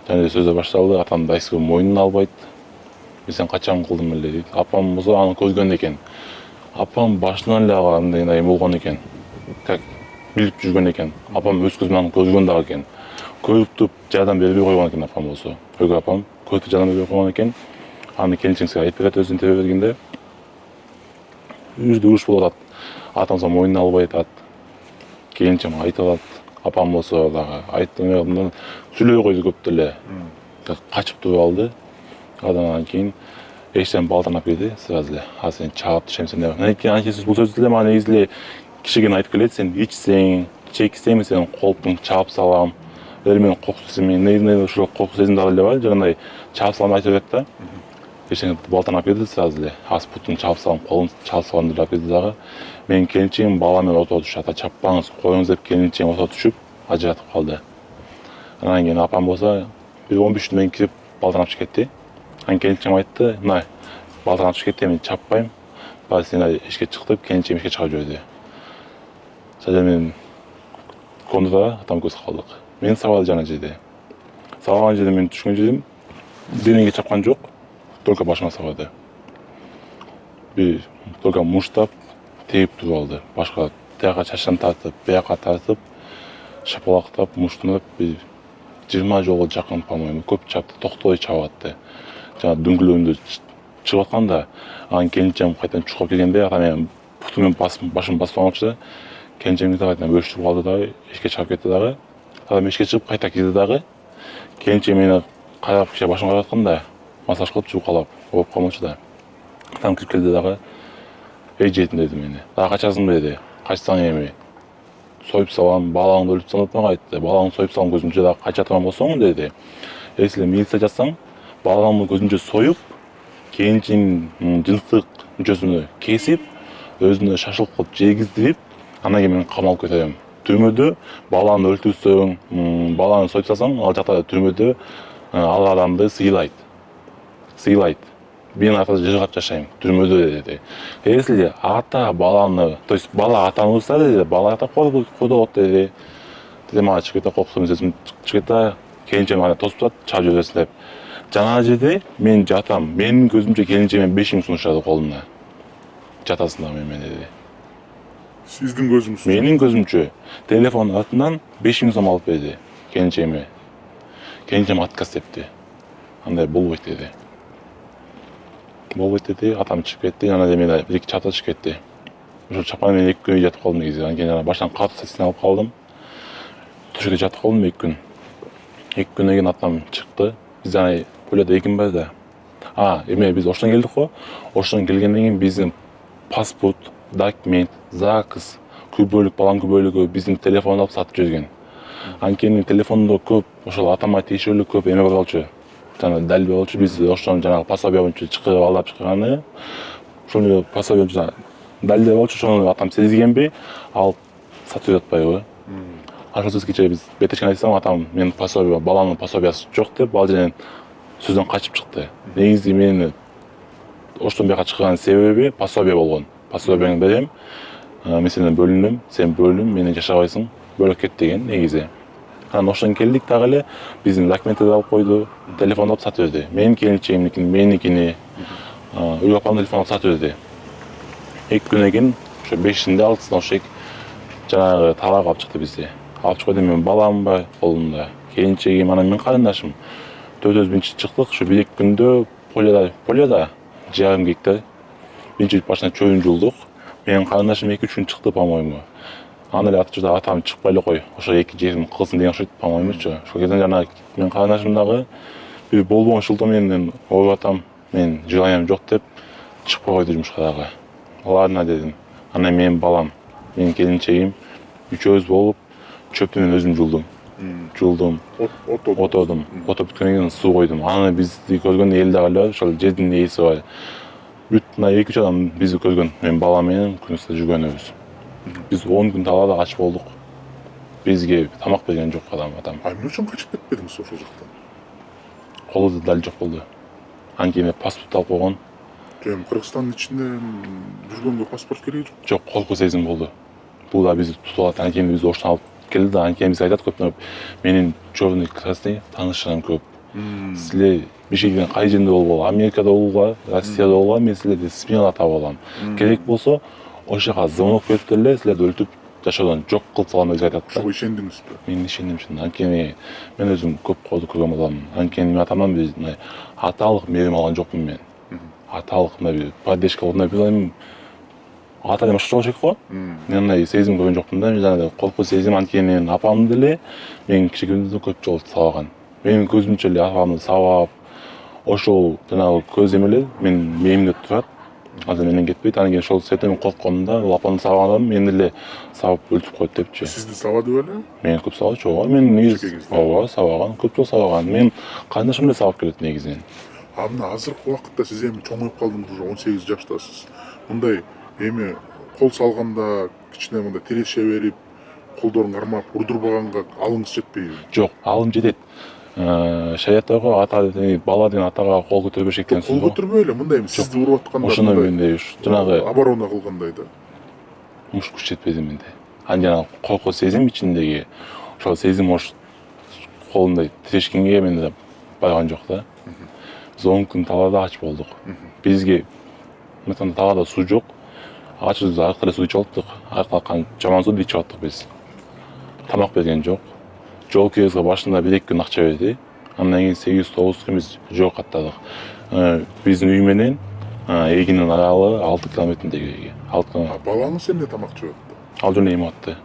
жана сөздөр башталды. Атам дайсы мойнуна албайт. Сен качан кылдың эле дейт. Апам болсо аны көргөн экен. Апам башынан эле андай болгон экен. Как билип жүргөн экен. Апам өз көзү менен көргөн дагы экен. Көрүп туруп жардам бербей койгон экен апам болсо. Өгөй апам көрүп жардам бербей койгон экен. Аны келинчегиңизге айтып берет өзү интервью бергенде. Үйдө уруш болуп атат. Атам болсо мойнуна албай атат. Келинчегим айтып атат. Апам болсо дагы айттым, сүйлөй койду көп деле. Качып туруп алды. Андан кийин эштен балтырнап кирди, сразу эле. А сен чаап түшөмсүң деп. Андан кийин анча бул сөздү деле мага негизи эле кишиге айтып келет. Сен ичсең, чексең, сен колтуң чаап салам. Мен коркуп мен негизи ошол коркуп сезим дагы эле бар. Жагындай чаап салам айтып берет да. Эштен балтырнап кирди, сразу эле. Ас бутун чаап салам, колун чаап салам деп кирди дагы. Мен келинчегим балам менен отуруп ата чаппаңыз, коюңуз деп келинчегим отуруп түшүп ажыратып калды. Анан кийин апам болсо бир 15 күндөн кийин кирип балдырган чыгып кетти. Анан келинчем айтты, мына балдырган чыгып кетти, мен чаппайм. Баягы сен ишке чык деп келинчем ишке чыгарып жиберди. Жада мен комнатада атам көз калдык. Мен сабады жана жерде. Сабаган жерде мен түшкөн жерим денеге чапкан жок, только башыма сабады. Bir только муштап, тегип туруп алды. Башка тияка чачтан тартып, бияка тартып, шапалактап, муштунуп bir 20 жолго жакын, по-моему, көп чапты, токтой чабатты. Жана дөңгөлөгүндө чыгып атканда, анан келинчем кайтадан чукуп келгенде, ата менен путу менен башын басып алчу. Келинчемди кайтадан бөлүштүрүп алды дагы, ишке чыгып кетти дагы. Адам ишке чыгып кайта кирди дагы. Келинчем мени карап, киши башын карап атканда, массаж кылып чукалап, ооп калмакчы да. Там кирип келди дагы. Эй жетин деди мени. Дагы качасыңбы деди. Качсаң эми союп салам, балаңды өлтүрүп салам айтты. Балаңды союп салам көзүмчө дагы кача турган болсоң деди. Если милиция жатсаң, балаңды көзүмчө союп, келинчеңдин жыныстык мүчөсүнө кесип, өзүнө шашылык кылып жегиздирип, анан кийин мен камалып кетем. Түрмөдө баланы өлтүрсөң, баланы союп салсаң, ал жакта түрмөдө ал адамды сыйлайт. Мен ата жыгап жашайм, түрмөдө деди. Если ата баланы, то есть бала атаны урса деди, бала ата кодолот деди. Деди мага чыгып кете, коркуп сезим чыгып кете, келинчем аны тосуп турат, чыгып жибересиң деп. Жана жерде мен жатам, менин көзүмчө келинчеме 5 миң сунушат колуна. Жатасың да мен деди. Сиздин көзүңүз? Менин көзүмчө телефон атынан 5 миң сом алып берди келинчеме. Келинчем отказ депти. Андай болбойт деди. Болбойт деди, атам чыгып кетти, анан мен бир-эки чапта чыгып кетти. Ошо чапкан мен 2 күн жатып калдым негизи. Анан кийин баштан катуу сессияны алып калдым. Төшөккө жатып калдым 2 күн. 2 күндөн кийин атам чыкты. Биз аны Поледа экин базда. Эме биз Оштон келдик го. Оштон келгенден кийин биздин паспорт, документ, ЗАГС, күбөлүк, баланын күбөлүгү биздин телефонду алып сатып жиберген. Анткени телефондо көп ошол атама тиешелүү көп эме бар болчу. Жана далил болчу, биз Оштон жанагы пособие боюнча чыгып алдап чыкканы. Ошону пособие боюнча далил болчу, ошону атам сезгенби, алып сатып жатпайбы. Ошол сөз кечээ биз бетешкен айтсам, атам менин пособие, баланын пособиясы жок деп, ал жерден сөздөн качып чыкты. Негизи мени Оштон бияка чыккан себеби пособие болгон. Пособияңды берем, мен сенден бөлүнөм, сен бөлүн, мени жашабайсың, бөлөп кет деген негизи. Анан Оштон келдик дагы эле, биздин документти алып койду, телефонду алып сатып берди. Менин келинчегимдикин, меникини, үй апамдын телефонун алып сатып берди. 2 күндөн кийин ошо 5-inde 6-сында ошо жанагы талак алып чыкты бизди. Алып чыкты, мен балам бар колумда, келинчегим, анан мен карындашым. Төртөөбүз биринчи чыктык, ошо 1-2 күндө Поледа 1,5 гектар. Биринчи башына чөбүн жулдук. Менин карындашым 2-3 күн чыкты, по-моему. Анан эле атчыда атам чыкпай эле кой. Ошо 2 жерин кылсын деген окшойт, по-моемучу. Ошол кезден жана менин карындашым дагы бир болбогон шылтоо менен ой атам, мен желаниям жок деп чыкпай койду жумушка дагы. Ладно дедим. Анан менин балам, менин келинчегим үчөөбүз болуп чөптү мен өзүм жулдум. Отодум. Отоп бүткөндөн кийин суу койдум. Аны бизди көргөн эл дагы эле ошол жердин ээси бар. Бүт мына 2-3 адам бизди көргөн. Мен балам менен күнүстө жүргөнүбүз. Биз 10 күн талаада ач болдук. Бизге тамак берген жок атам. Эмне үчүн качып кетпедиңиз ошол жактан? Колубузда далил жок болду. Анткени паспорт алып койгон. Кыргызстандын ичинде жүргөнгө паспорт кереги жок. Жок, коркуу сезим болду. Бул да бизди тутуп алат. Анткени биз Оштон алып келди да, анткени бизге айтат көптөн, менин черный красный таанышым көп. Силер Мишелден кай жерде болбогула, Америкада болбогула, Россияда болбогула, мен силерди смело таап алам. Керек болсо ошол жака звонок берип деле силерди өлтүрүп жашоодон жок кылып салам деп айтат да. Ошого ишендиңизби? Мен ишендим чын. Анткени мен өзүм көп кодду көргөн баламын. Анткени мен атамдан бир аталык мээрим алган жокмун мен. Аталык мына поддержка болду билем. Ата деп ошол чек го. Мен андай сезим көргөн жокмун да. Мен жана коркуу сезим, анткени апамды деле мен кичинекейден көп жолу сабаган. Менин көзүмчө эле апамды сабап, ошол жанагы көз эмелер мен мээримде турат. Азыр менен кетпейт. Анан кийин ошол себептен мен коркконумда, бул апамды сабаган адам мени эле сабап өлтүрүп коет депчи. Сизди сабады беле? Мен көп сабачу, мен негизи ооба сабаган, көп жолу сабаган. Мен карындашым эле сабап келет негизинен. Мына азыркы убакытта сиз эми чоңоюп калдыңыз, уже 18 жаштасыз. Мындай эми кол салганда кичине мындай тиреше берип, колдорун кармап урдурбаганга алыңыз жетпейби? Жок, алым жетет. Шариатта го ата бала деген атага кол көтөрө беришет Кол экенсиз го. көтөрбөй эле мындай эми сизди уруп атканда Ошондой менде жанагы оборона кылгандай да. муш күч жетпеди менде. Анан коркуу сезим ичиндеги ошол сезим колундай тирешкенге менде байган жок да. Биз 10 күн талаада ач болдук. Бизге мынтанда талаада суу жок. Ачыбыз аркы эле суу ичип аттык. Аркы жаман сууду ичип аттык биз. Тамак берген жок. Жол кирүүбүзгө башында 1-2 күн акча берди. Андан кийин 8-9 күн биз жол каттадык. Биздин үй менен эгинин аралы 6 километрдеги. 6 километр. Балаңыз эмне тамак жеп атты? Ал жөн эми атты.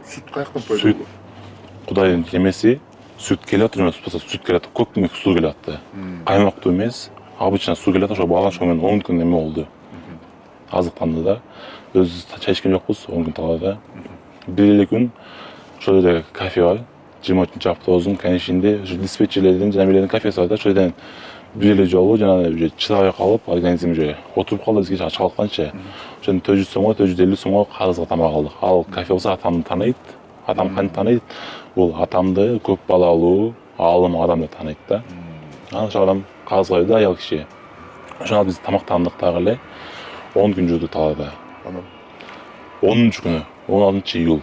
Сүт каяктан пайда Сүт. болду? Кудайдын жемеси сүт келип атты, сүт келип атты, көк суу келип атты. Каймактуу эмес, обычно суу келип атты, ошо балган ошо менен 10 күн эме болду. Азыктанды да. Өзүбүз чай ичкен жокпуз 10 күн талаада. Бир эле күн ошол жерде кафе бар. 23-автобустун конечинде ушу диспетчерлердин жана мелердин кафеси бар да. Ошол жерден бир эле жолу жана уже чыдабай калып, организм уже отуруп калды, бизге ачык калганча. Ошондон 400 сомго, 450 сомго карызга тамак алдык. Ал кафе болсо атамды тааныйт. Атам кантип тааныйт? Бул атамды көп балалуу, аалым адам деп тааныйт да. Анан ошол адам карызга берди, аял киши. Ошондо биз тамактандык дагы эле 10 күн жүрдүк талаада. Анан 10-күнү, 16-июль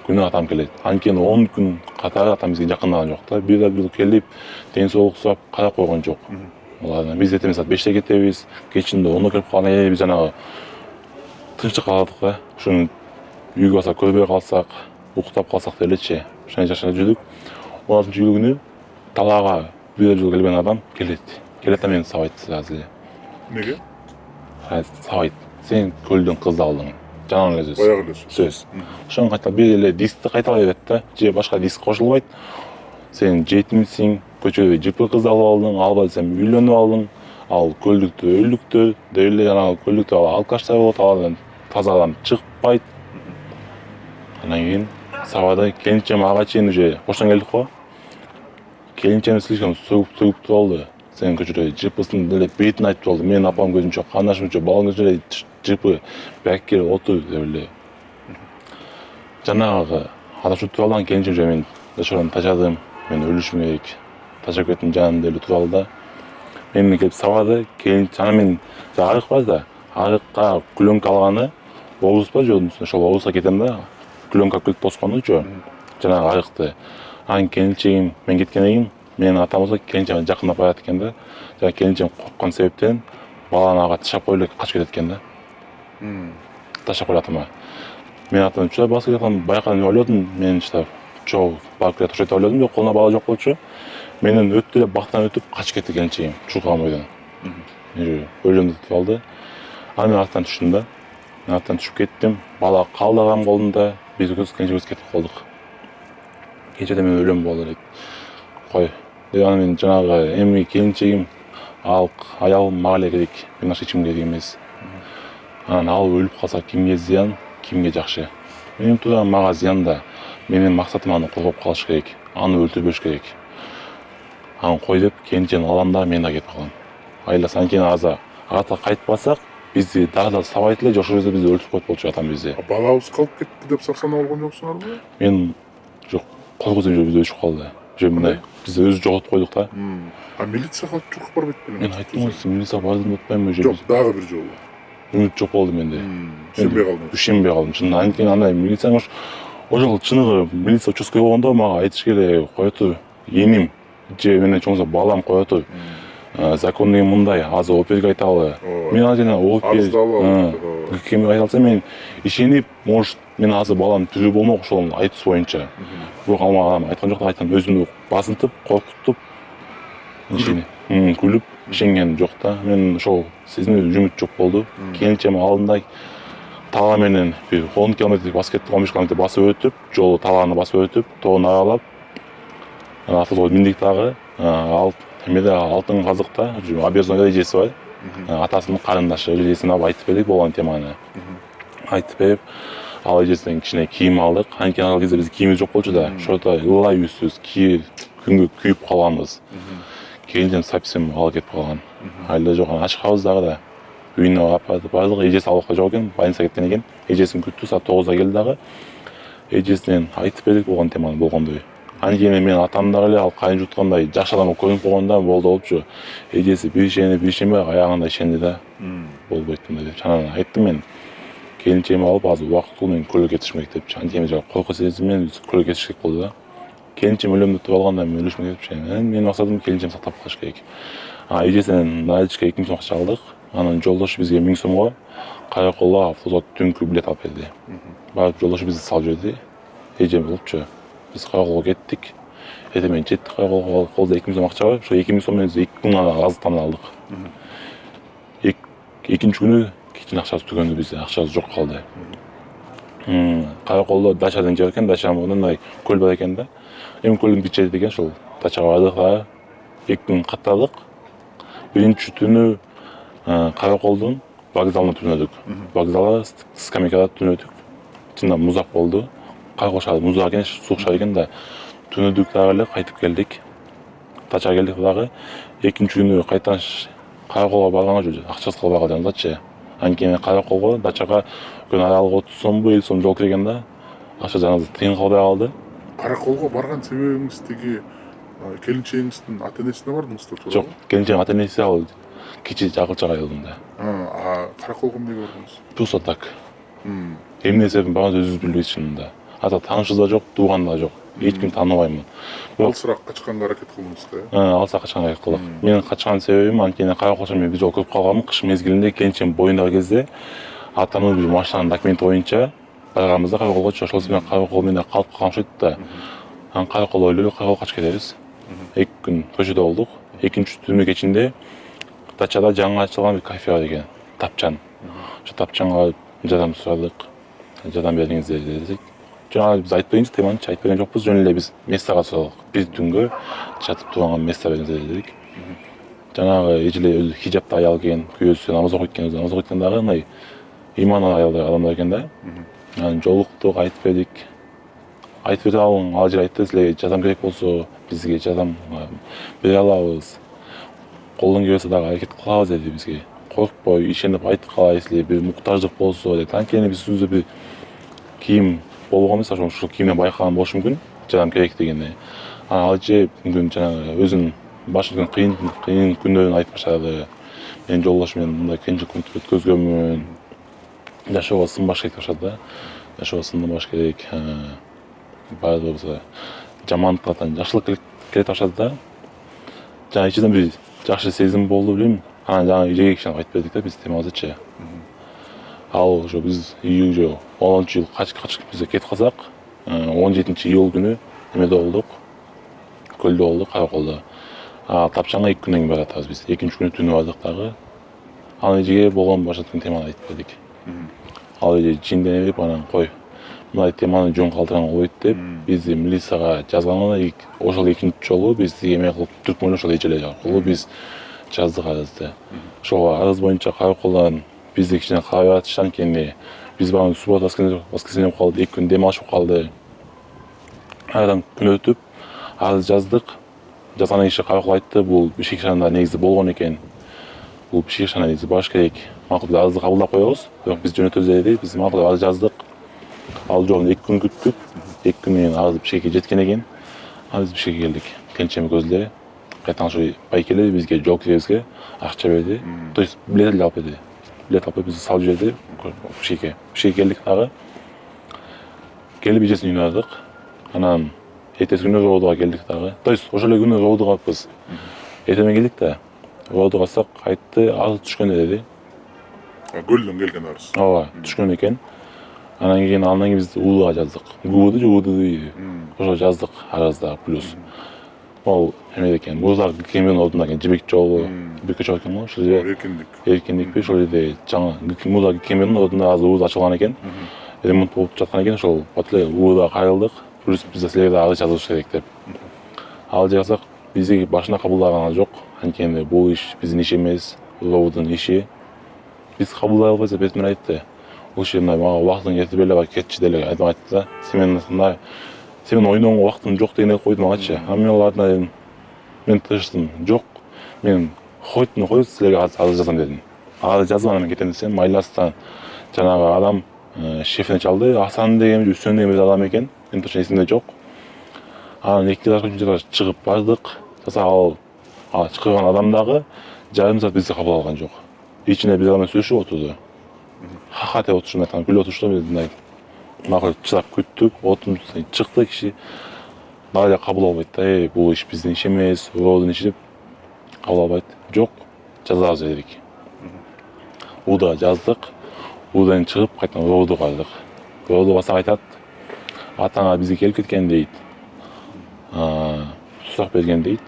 күнү атам келет. Анткени 10 күн катары атам бизге жакындаган жок да. Бир келип, ден соолук сурап карап койгон жок. Биз эртең саат 5те кетебиз, кечинде 10 келип калган эле биз жанагы тынчтык каладык да. Ушуну үйгө барсак көрбөй калсак, уктап калсак деп элечи. Ошондой жашап жүрдүк. 16-июль күнү талаага бир жол келген адам келет. Келет да мени сабайт сразу эле. неге? Сабайт. Сен көлдөн кызды алдың. Жанагы эле Баягы эле сөз. Ошону кайта бир эле дискти кайталай берет да. Же башка диск кошулбайт. Сен жетимсиң, көчөдө жыпы кыз алып алдың, албай десем үйлөнүп алдың. Ал көлдүктө өлүктө, деп эле жанагы көлдүктө алкаштар болот, алардан тазадан чыкпайт. Анан кийин сабада келинчем ага чейин уже коштон келдик го. Келинчем слишком сөгүп туралды. Сен көчөдө жыпысын деле бетин айтып туралды. Менин апам көзүнчө, кандашымча балам көчөдө жыпы бәкке отур деп эле. Жанагы адашып туралган келинчем же мен ошону тажадым. Мен өлүшүм керек. Тажап кеттим жаным деп туралды да. Мени келип сабады, келинчем анан мен арык бар да. Арыкка клёнка алганы облус бар жолдун үстүндө. Ошол облуска кетем да. Клёнка кылып тосконучу. Жанагы арыкты. Анан келинчегим мен кеткенден кийин менин атам болсо келинчегиме жакындап барат экен да. Жана келинчем корккон себептен баланы ага ташап коюп эле качып кетет экен да. Ташап коюп атама. Мен атам чыда басып жаткан байкадым деп ойлодум. Мен чогуу барып келет ошентип ойлодум, жок колуна бала жок болчу. Менен өттү эле бактан өтүп качып кетти келинчегим чуркаган бойдон. Өлөм деп алды. Анан мен аттан түштүм да. Мен аттан түшүп кеттим. Бала калды агам колунда. Биз келинчегибиз кетип калдык. Кечеде мен өлөм болду элек. Кой. Анан мен жанагы эми келинчегим ал аялым мага эле керек. Мен аш ичим керек эмес. Анан ал өлүп калса кимге зыян, кимге жакшы. Менин туура мага зыян да. Менин максатым аны коргоп калыш керек. Аны өлтүрбөш керек. Анан кой деп келинчемди алам да мен да кетип калам. Айласа анткени азыр арата кайтпасак бизди дагы сабайт эле, ошол жерде бизди өлтүрүп коет болчу атам бизди. Балабыз калып кетти деп саксанып алган жоксуңарбы? Мен жок, коркусум же бизди өчүп калды. Же мындай бизди өзү жоготуп койдук да. Милицияга алып чукуп барбайт белең? Мен айттым го, милицияга бардым деп атпаймынбы же. Жок, дагы бир жолу. Үмүт жок болду менде. Ишенбей калдым. Ишенбей калдым. Чынында анткени андай милиция ошол чыныгы милиция участка болгондо мага айтыш эле кое тур. Эним же менен чоңсо балам кое тур. Закон деген мындай, азыр оперге айталы. Мен азыр жана опер кемге айталса мен ишенип, может мен азыр балам тирүү болмок ошол айтыс боюнча. Бирок ал айткан жок, айтам өзүмдү басынтып, коркутуп, күлүп ишенген жок да. Мен ошол сезимде үмүт жок болду. Келинчем алдында тала менен бир 10 километр басып кеттик, 15 километр басып өтүп, жолу талааны басып өтүп, тоону аралап, автобусга биндик дагы. Ал эмеде алтын казыкта объездной эжеси бар. Атасынын карындашы эжесине айтып бердик болгон теманы. Айтып берип, ал эжесинен кичине кийим алдык. Анткени ал кезде биздин кийимибиз жок болчу да. Ошондо ылай үстүбүз күнгө күйүп калганбыз. Келинчем совсем алып кетип калган. Айла жок, ачкабыз дагы да. Үйүнө алып бардык, эжеси алып жок экен, больницага кеткен экен. Эжесин күттү, саат 9да келди дагы. эжесинен айтып бердик болгон теманы болгондой. Анткени мен атамдар эле ал кайын жуткандай жакшы адам көрүнүп койгондо болду болчу. Эжеси бир ишенбей аягында ишенди да. Болбойт мындай деп. Анан айттым мен келинчегими алып азыр убакыт кыл, мен көлгө кетишмек депчи. Анткени корку сезиммен биз көлгө кетиш керек болду да. Келинчем өлөм деп алганда мен өлүшмөк депчи. Менин максатым келинчемди сактап калыш керек. Эжесинен Наилчке 2 миң сом акча алдык. Анан жолдошу бизге 1000 сомго Караколго автобусга түнкү билет алып берди. Барып жолдошу бизди салып жиберди. Эжем болупчу. Биз Караколго кеттик. Эртең жеттик Караколго, колдо 2 миң сом акча бар. Ошо 2 миң сом менен 2 күн азыктан алдык. Экинчи күнү кичине акчабыз түгөндү, бизде акчабыз жок калды. Караколдо дачадан жер экен, дача мындай көл бар экен да. Көлдүн бир чети экен, ошол дачага бардык да 2 күн каттадык. Биринчи түнү Караколдун вокзалына түнөдүк. Вокзалга скамейкада түнөдүк. Чындап музак болду. Каракол шаары музак экен, суук шаар экен да. Түнөдүк дагы эле кайтып келдик. Дачага келдик дагы. Экинчи күнү кайтан Караколго барганга жок, акчасыз калбай калдымдачы. Анткени Караколго дачага күн аралык 30 сомбу 50 сом жол келген да. Акча жаңы тыйын калбай калды. Караколго барган себебиңиз тиги келинчегиңиздин ата-энесине бардыңыз да туура? Жок, келинчегим ата-энеси ал кичи жакылчак айылында. Караколго эмнеге бардыңыз? Просто так. Эмне себебин барганды өзүбүз билбейбиз чынында. Ата таанышыбыз да жок, тууган да жок. Эч ким тааныбаймын. Алсыраак качканга аракет кылдыңыз да? Алсыраак качканга аракет кылдык. Менин качкан себебим анткени Караколчо мен бир жолу көрүп калганмын. Кыш мезгилинде келинчегим боюндагы кезде атамын бир машинанын документи боюнча барганбызда Караколгочу. Ошол себептен Каракол менен калып калган окшойт да. Анан Каракол ойлоп Караколго качып кетебиз. 2 күн көчөдө болдук. Экинчи түнү кечинде дачада жаңы ачылган бир кафе бар экен, Тапчан. Ошо Тапчанга жардам сурадык. Жардам бериңиздер дедик. Жана биз айтып берейинчи, теманычы айтып берген жокпуз, жөн эле биз местага сурадык. Бир түнгө жатып турган место бериңиздер дедик. Жанагы эжеле өзү хижапта аял экен, күйөөсү намаз окуйт экен, намаз окуйт экен дагы мындай иманы адамдар экен да. Анан жолуктук, айтып бердик. Айтып берип ал жер айтты, силерге жардам керек болсо бизге жардам бере алабыз. Колдон келбесе дагы аракет кылабыз деди бизге. Коркпой, ишенип айтып калайсыздар, бир муктаждык болсо деди. Анткени биз өзү бир кийим болгон эмес, ошол кийимден байкаган болушу мүмкүн жардам керектигини. Ал же мүмкүн жанагы өзүнүн башында кыйын күндөрүн айтып баштады. Мен жолдошум менен мындай кыйынчылык өткөзгөнмүн. Жашоого сынбаш керек деп баштады да. Жашоого сынбаш керек. Баары болсо жамандыктан жакшылык келет деп баштады да. Жана ичинен бир жакшы сезим болду билем. Анан жаңы эжеге кишине айтып бердик да биз темабыздычы. Ал ошо биз июль 10-жыл качып бизге кетип калсак, 17-июль күнү эмеде болдук. Көлдө болдук, Караколдо. Тапчанга 2 күндөн кийин баратабыз биз. Экинчи күнү түнү бардык дагы. Ал эжеге болгон башаткан теманы айтып бердик. Ал эже чиндене берип анан кой. Мындай теманы жөн калтырган болбойт деп бизди милицияга жазганда ошол экинчи жолу бизди эме кылып түркмөн ошол эжелер аркылуу биз жаздык арызды. Ошол арыз боюнча Караколдон бизди кичине карабай атышты, анткени биз барган суббота воскресенье болуп калды, 2 күн дем алыш болуп калды. Арадан күн өтүп арыз жаздык. Жазган киши Каракол айтты, бул бишкек шаарында негизи болгон экен. Бул бишкек шаарына негизи баш керек. Макул арызды кабылдап коебуз, бирок биз жөнөтөбүз деди. Биз макул арыз жаздык. Ал жолу 2 күн күттүк. 2 күндөн кийин арыз бишкекке жеткен экен. Биз бишкекке келдик. Келинчегим көзлө кайтан ошо байкелер бизге жол киребизге акча берди. То есть билет алып берди. Билет алып бизди салып жиберди бишкекке. Бишкекке келдик дагы. Келип эжесин үйүнө бардык. Анан эртеси күнү Роодуга келдик дагы. То есть ошол эле күнү Роодуга барыппыз. Эртең келдик да. Роодуга барсак айтты, арыз түшкөн деди. Көлдөн келген арыз. Ооба, түшкөн экен. Анан кийин биз УУга жаздык. УУду ошо жаздык арызда плюс. Ол эме экен, Мурзак Гикембердин ордунда экен, Жибек жолу, бир көчө бар экен го, ошол жерде. Эркиндикпи, ошол жерде жаңы Мурзак Гикембердин ордунда азыр УУ ачылган экен. Ремонт болуп жаткан экен, ошол батылы УУда кайрылдык. Плюс биз силерге арыз жазыш керек деп. Ал жазсак, бизди башында кабылдаган жок. Анткени бул иш биздин иш эмес, УУдун иши. Биз кабылдай албайбыз деп мен айтты. Ошо мага убактың жетип эле бар, кетчи деле айтты да. Сен ойнооңго убактым жок деген койду магачы. Мен алардан мен тырыштым. Жок. Мен койдум, силерге арыз жазам дедим. Арыз жазып анан кетем десем, Майластан жанагы адам шефине чалды. Асан деген Үсен деген bir адам экен. Мен точно эсимде жок. Анан 2 жылга чыгып бардык. Ал чыгып адам дагы жарым саат бизди кабыл алган жок. Ичинде биз менен сүйлөшүп отурду. Хахате отурушун айткан, күлүп отурушту мындай. Макул чыдап күттүк, отун чыкты киши. Дагы кабыл албайт да, бул иш биздин иш эмес, роодун иши деп кабыл албайт. Жок, жазабыз дедик. Уда жаздык. Удан чыгып кайтадан рооду бардык. Рооду басак айтат. Атаңа бизге келип кеткен дейт. Сурак берген дейт.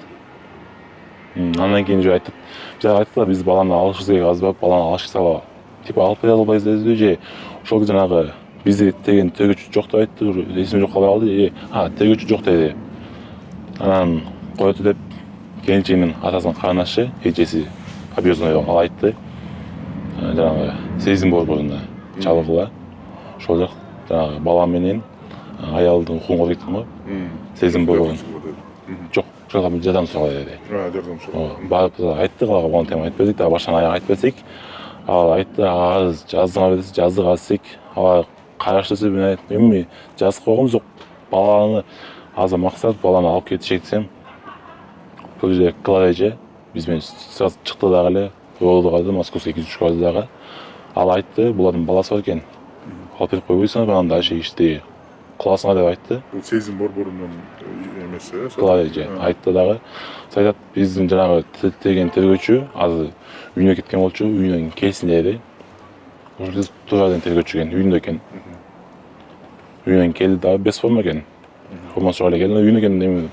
Андан кийин же айтып, биз айттык, биз баланы алышыбыз керек, азбап баланы алышып сала. Типа алып бере албайбыз деді же. Ошол жанагы бизди деген төгүүчү жок деп айтты, эсиме жок калбай калды. Төгүүчү жок деди. Анан коёту деп келинчегинин атасынын карындашы, эжеси объездной ал айтты. Жанагы сезим борборуна чалгыла. Ошол жак жанагы бала менен аялдын укугун койгон го. Сезим борборун. Жок, жардам сурагыла деди. Жардам сурагыла. Барып айттык, ага бон тема айтып бердик, да башынан аяк айтып берсек. Ал айтты, аз жаздык азсек, ала караштырса мен айттым, эми жазып койгом жок. Баланы азыр максат баланы алып кетишек десем. Бул жерде Клара эже биз менен сразу чыкты дагы эле, рооду калды, Московский 2-3 барды дагы. Ал айтты, булардын баласы бар экен. Алып берип койбойсуңар, анда дальше ишти кыласыңар деп айтты. Бул сезим борборунун эмеси, Клара эже айтты дагы. Айтат, биздин жанагы теген тергөөчү азыр үйүнө кеткен болчу, үйүнөн келсин деди. Ошол биз турардан тергөөчү экен, үйүндө экен. Үйүнөн келди дагы без форма экен. Формасы бар экен, үйүнө экен эми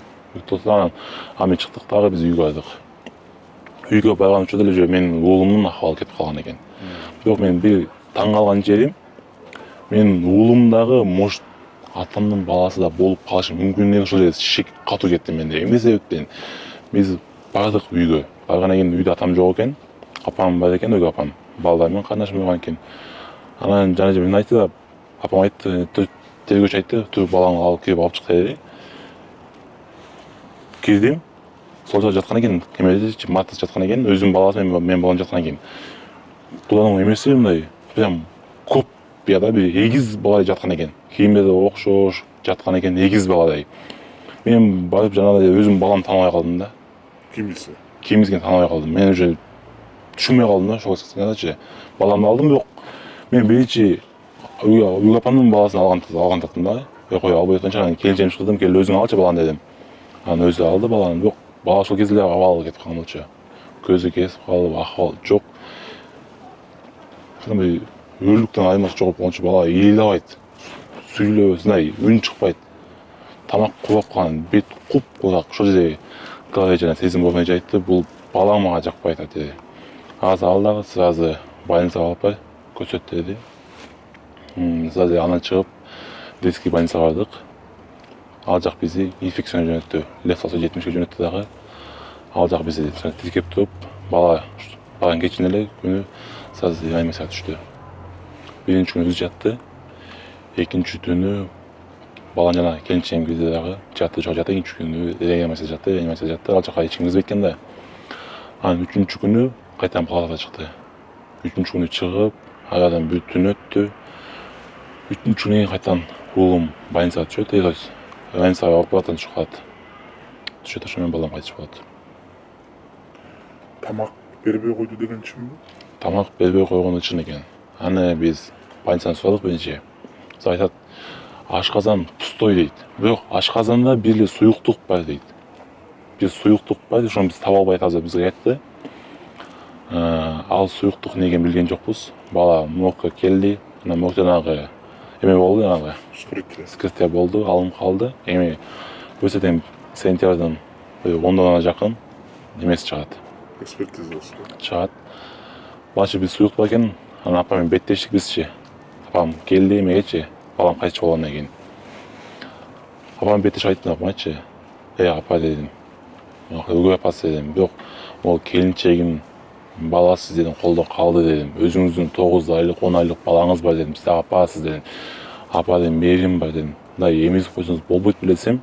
тотлаган. Ами чыктык дагы биз үйгө бардык. Үйгө барган учурда эле менин уулумдун акыбалы кетип калган экен. Бирок мен бир таң калган жерим, менин уулум дагы может атамдын баласы да болуп калышы мүмкүн деген ошол жерде шек катуу кетти менде. Эмне себептен? Биз бардык үйгө. Баргандан кийин үйдө атам жок экен. Апам бар экен, өгү апам. Балдар менен карындашым болгон экен. Анан жана мен айтты да, апам айтты, тергөөчү айтты, тур балаңды алып кирип алып чык деди. Кирдим. Сол жерде жаткан экен, кемеде матыс жаткан экен, өзүнүн баласы мен балам жаткан экен. Булардын эмеси мындай, прям көп бияда бир эгиз бала жаткан экен. Кийимдери окшош жаткан экен, эгиз баладай. Мен барып жанагы өзүм баламды тааныбай калдым да. Кимиси? Кимизген тааныбай калдым. Мен уже түшүнбөй калдым да, ошол сценадачы. Баламды алдым, бирок мен биринчи үйгө апамдын баласын алган таттым да. Кой албай атканча анан келинчегимди чакырдым, кел өзүң алчы баланы дедим. Анан өзү алды баланы, бирок бала ошол кезде абалы кетип калган болчу. Көзү кесип калып, акыбалы жок. Мындай өлүктөн аймак жогоп калганча бала ыйлабайт. Сүйлөбөй, үн чыкпайт. Тамак кубап калган, бет куп-курак. Ошол жерде Клара жана сезим болмай айтты, бул балаң мага жакпайт деди. Азыр ал дагы сразу больницага алып бар, көрсөт деди. Сразу анан чыгып детский больницага бардык. Ал жак бизди инфекцияга жөнөттү. Лефтасы 70-ке жөнөттү дагы. Ал жак бизди тиркеп туруп, бала барган кечинде эле күнү сразу реанимацияга түштү. Биринчи күнү биз жатты. Экинчи түнү балан жана келинчегим кирди дагы. Жатты, экинчи күнү реанимацияда жатты. Ал жака эч ким кирбейт экен да. Анан үчүнчү күнү кайтадан палатага чыкты. Үчүнчү күнү чыгып, арадан бир түн өттү. Үчүнчү күнү кайтадан уулум больницага түшөт, больницага алып баратан чыкат. Түшөт, ошо менен балам кайтыш болот. Тамак бербей койду деген чынбы? Тамак бербей койгону чын экен. Аны биз больницадан сурадык биринчи. Айтат, ашказан пустой дейт. Бирок ашказанда бир эле суюктук бар дейт. Бир суюктук бар, ошону биз таба албай азыр бизге айтты. Ал суюктук эмне экенин билген жокпуз. Бала моргко келди, анан моргдо жанагы эме болду, жанагы вскрытие болду, алынып калды. Эми көрсөтөм сентябрдын 10-на жакын эмеси чыгат. Экспертизасы чыгат. Башы биз суюк бар экен, анан апам менен беттештик бизчи. Апам келди эмегечи, балам кайтыш болгондон кийин. Апам беттешип айттым, апам айтчы. Апа дедим. Өгөй апасы дедим. Бирок могу келинчегим баласы дедим, колдо калды дедим. Өзүңүздүн 9 айлык, 10 айлык балаңыз бар дедим. Сиз апасыз дедим. Апа дедим, мээрим бар дедим. Мындай эмизип койсоңуз болбойт беле десем.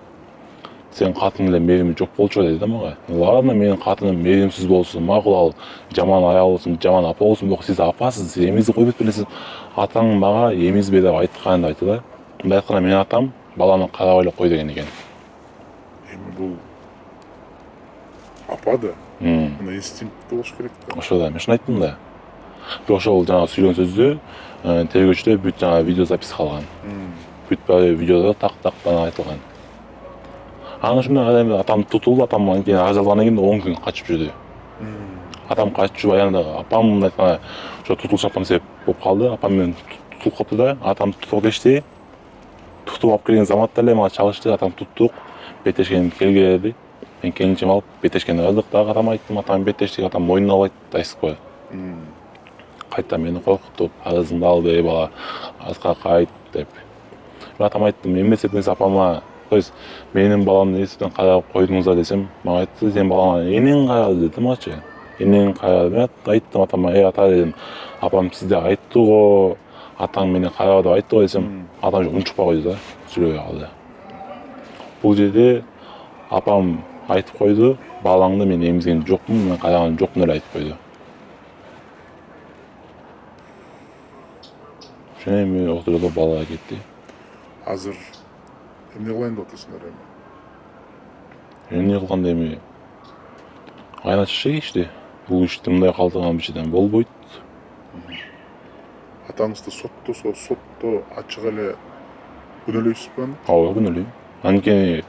сен катың эле мээрими жок болчу деди да мага. Ладно, менин катыным мээримсиз болсун, макул, ал жаман аял болсун, жаман апа болсун, бирок сиз апасыз, сиз эмизди койбойт белесиз. Атаң мага эмизбе деп айтканын айтты да. Мындай айтканда менин атам баланы карабай эле кой деген экен. Эми бул апа да. Мына инстинкті болуш керек да. Ошо да, мен ошону айттым да. Бирок ошол жанагы сүйлөгөн сөздү тергөөчүлөр бүт жанагы видео запись калган. Бүт видеодо так-тактан айтылган. Анан ошондой кадайм атам тутулду, атам анткени ажалдандан кийин 10 күн качып жүрдү. Атам качып аянда апам мындай айтканда ошо тутулуш апам себеп болуп калды. Апам менен тутулуп калыптыр да, атам тутуп дешти. Тутуп алып келген заматта эле мага чалышты, атам туттук. Беттешкен келгиле деди. Мен келинчем алып беттешкени ырдык дагы атама айттым, атам беттештик, атам мойнуна албайт дайсыкпы. Кайта мени коркутуп, арызыңды ал эй бала, артка кайт деп. Мен атама айттым, эмес этиңиз апама, то есть менин баламды эсиптен карап койдуңуздар десем, мага айтты, сен балаңа энең кайгы деди магачы. Энең кайгы. Мен айттым атама, эй ата дедим, апам сизде айтты го, атаң мени караба деп айтты го десем, атам унчукпай койду да, сүйлөбөй калды. Бул жерде апам айтып койду, балаңды мен эмизген жокмун, мен караган жокмун эле айтып койду. Ошондон эми ортодо бала кетти. Азыр эмне кылайын деп атасыңар эми? Эмне кылганда эми кайначыша кечти. Бул ишти мындай калтырган бичиден болбойт. Атаңызды сотто ачык эле күнөөлөйсүзбү аны? Ооба, күнөөлөйм. Анткени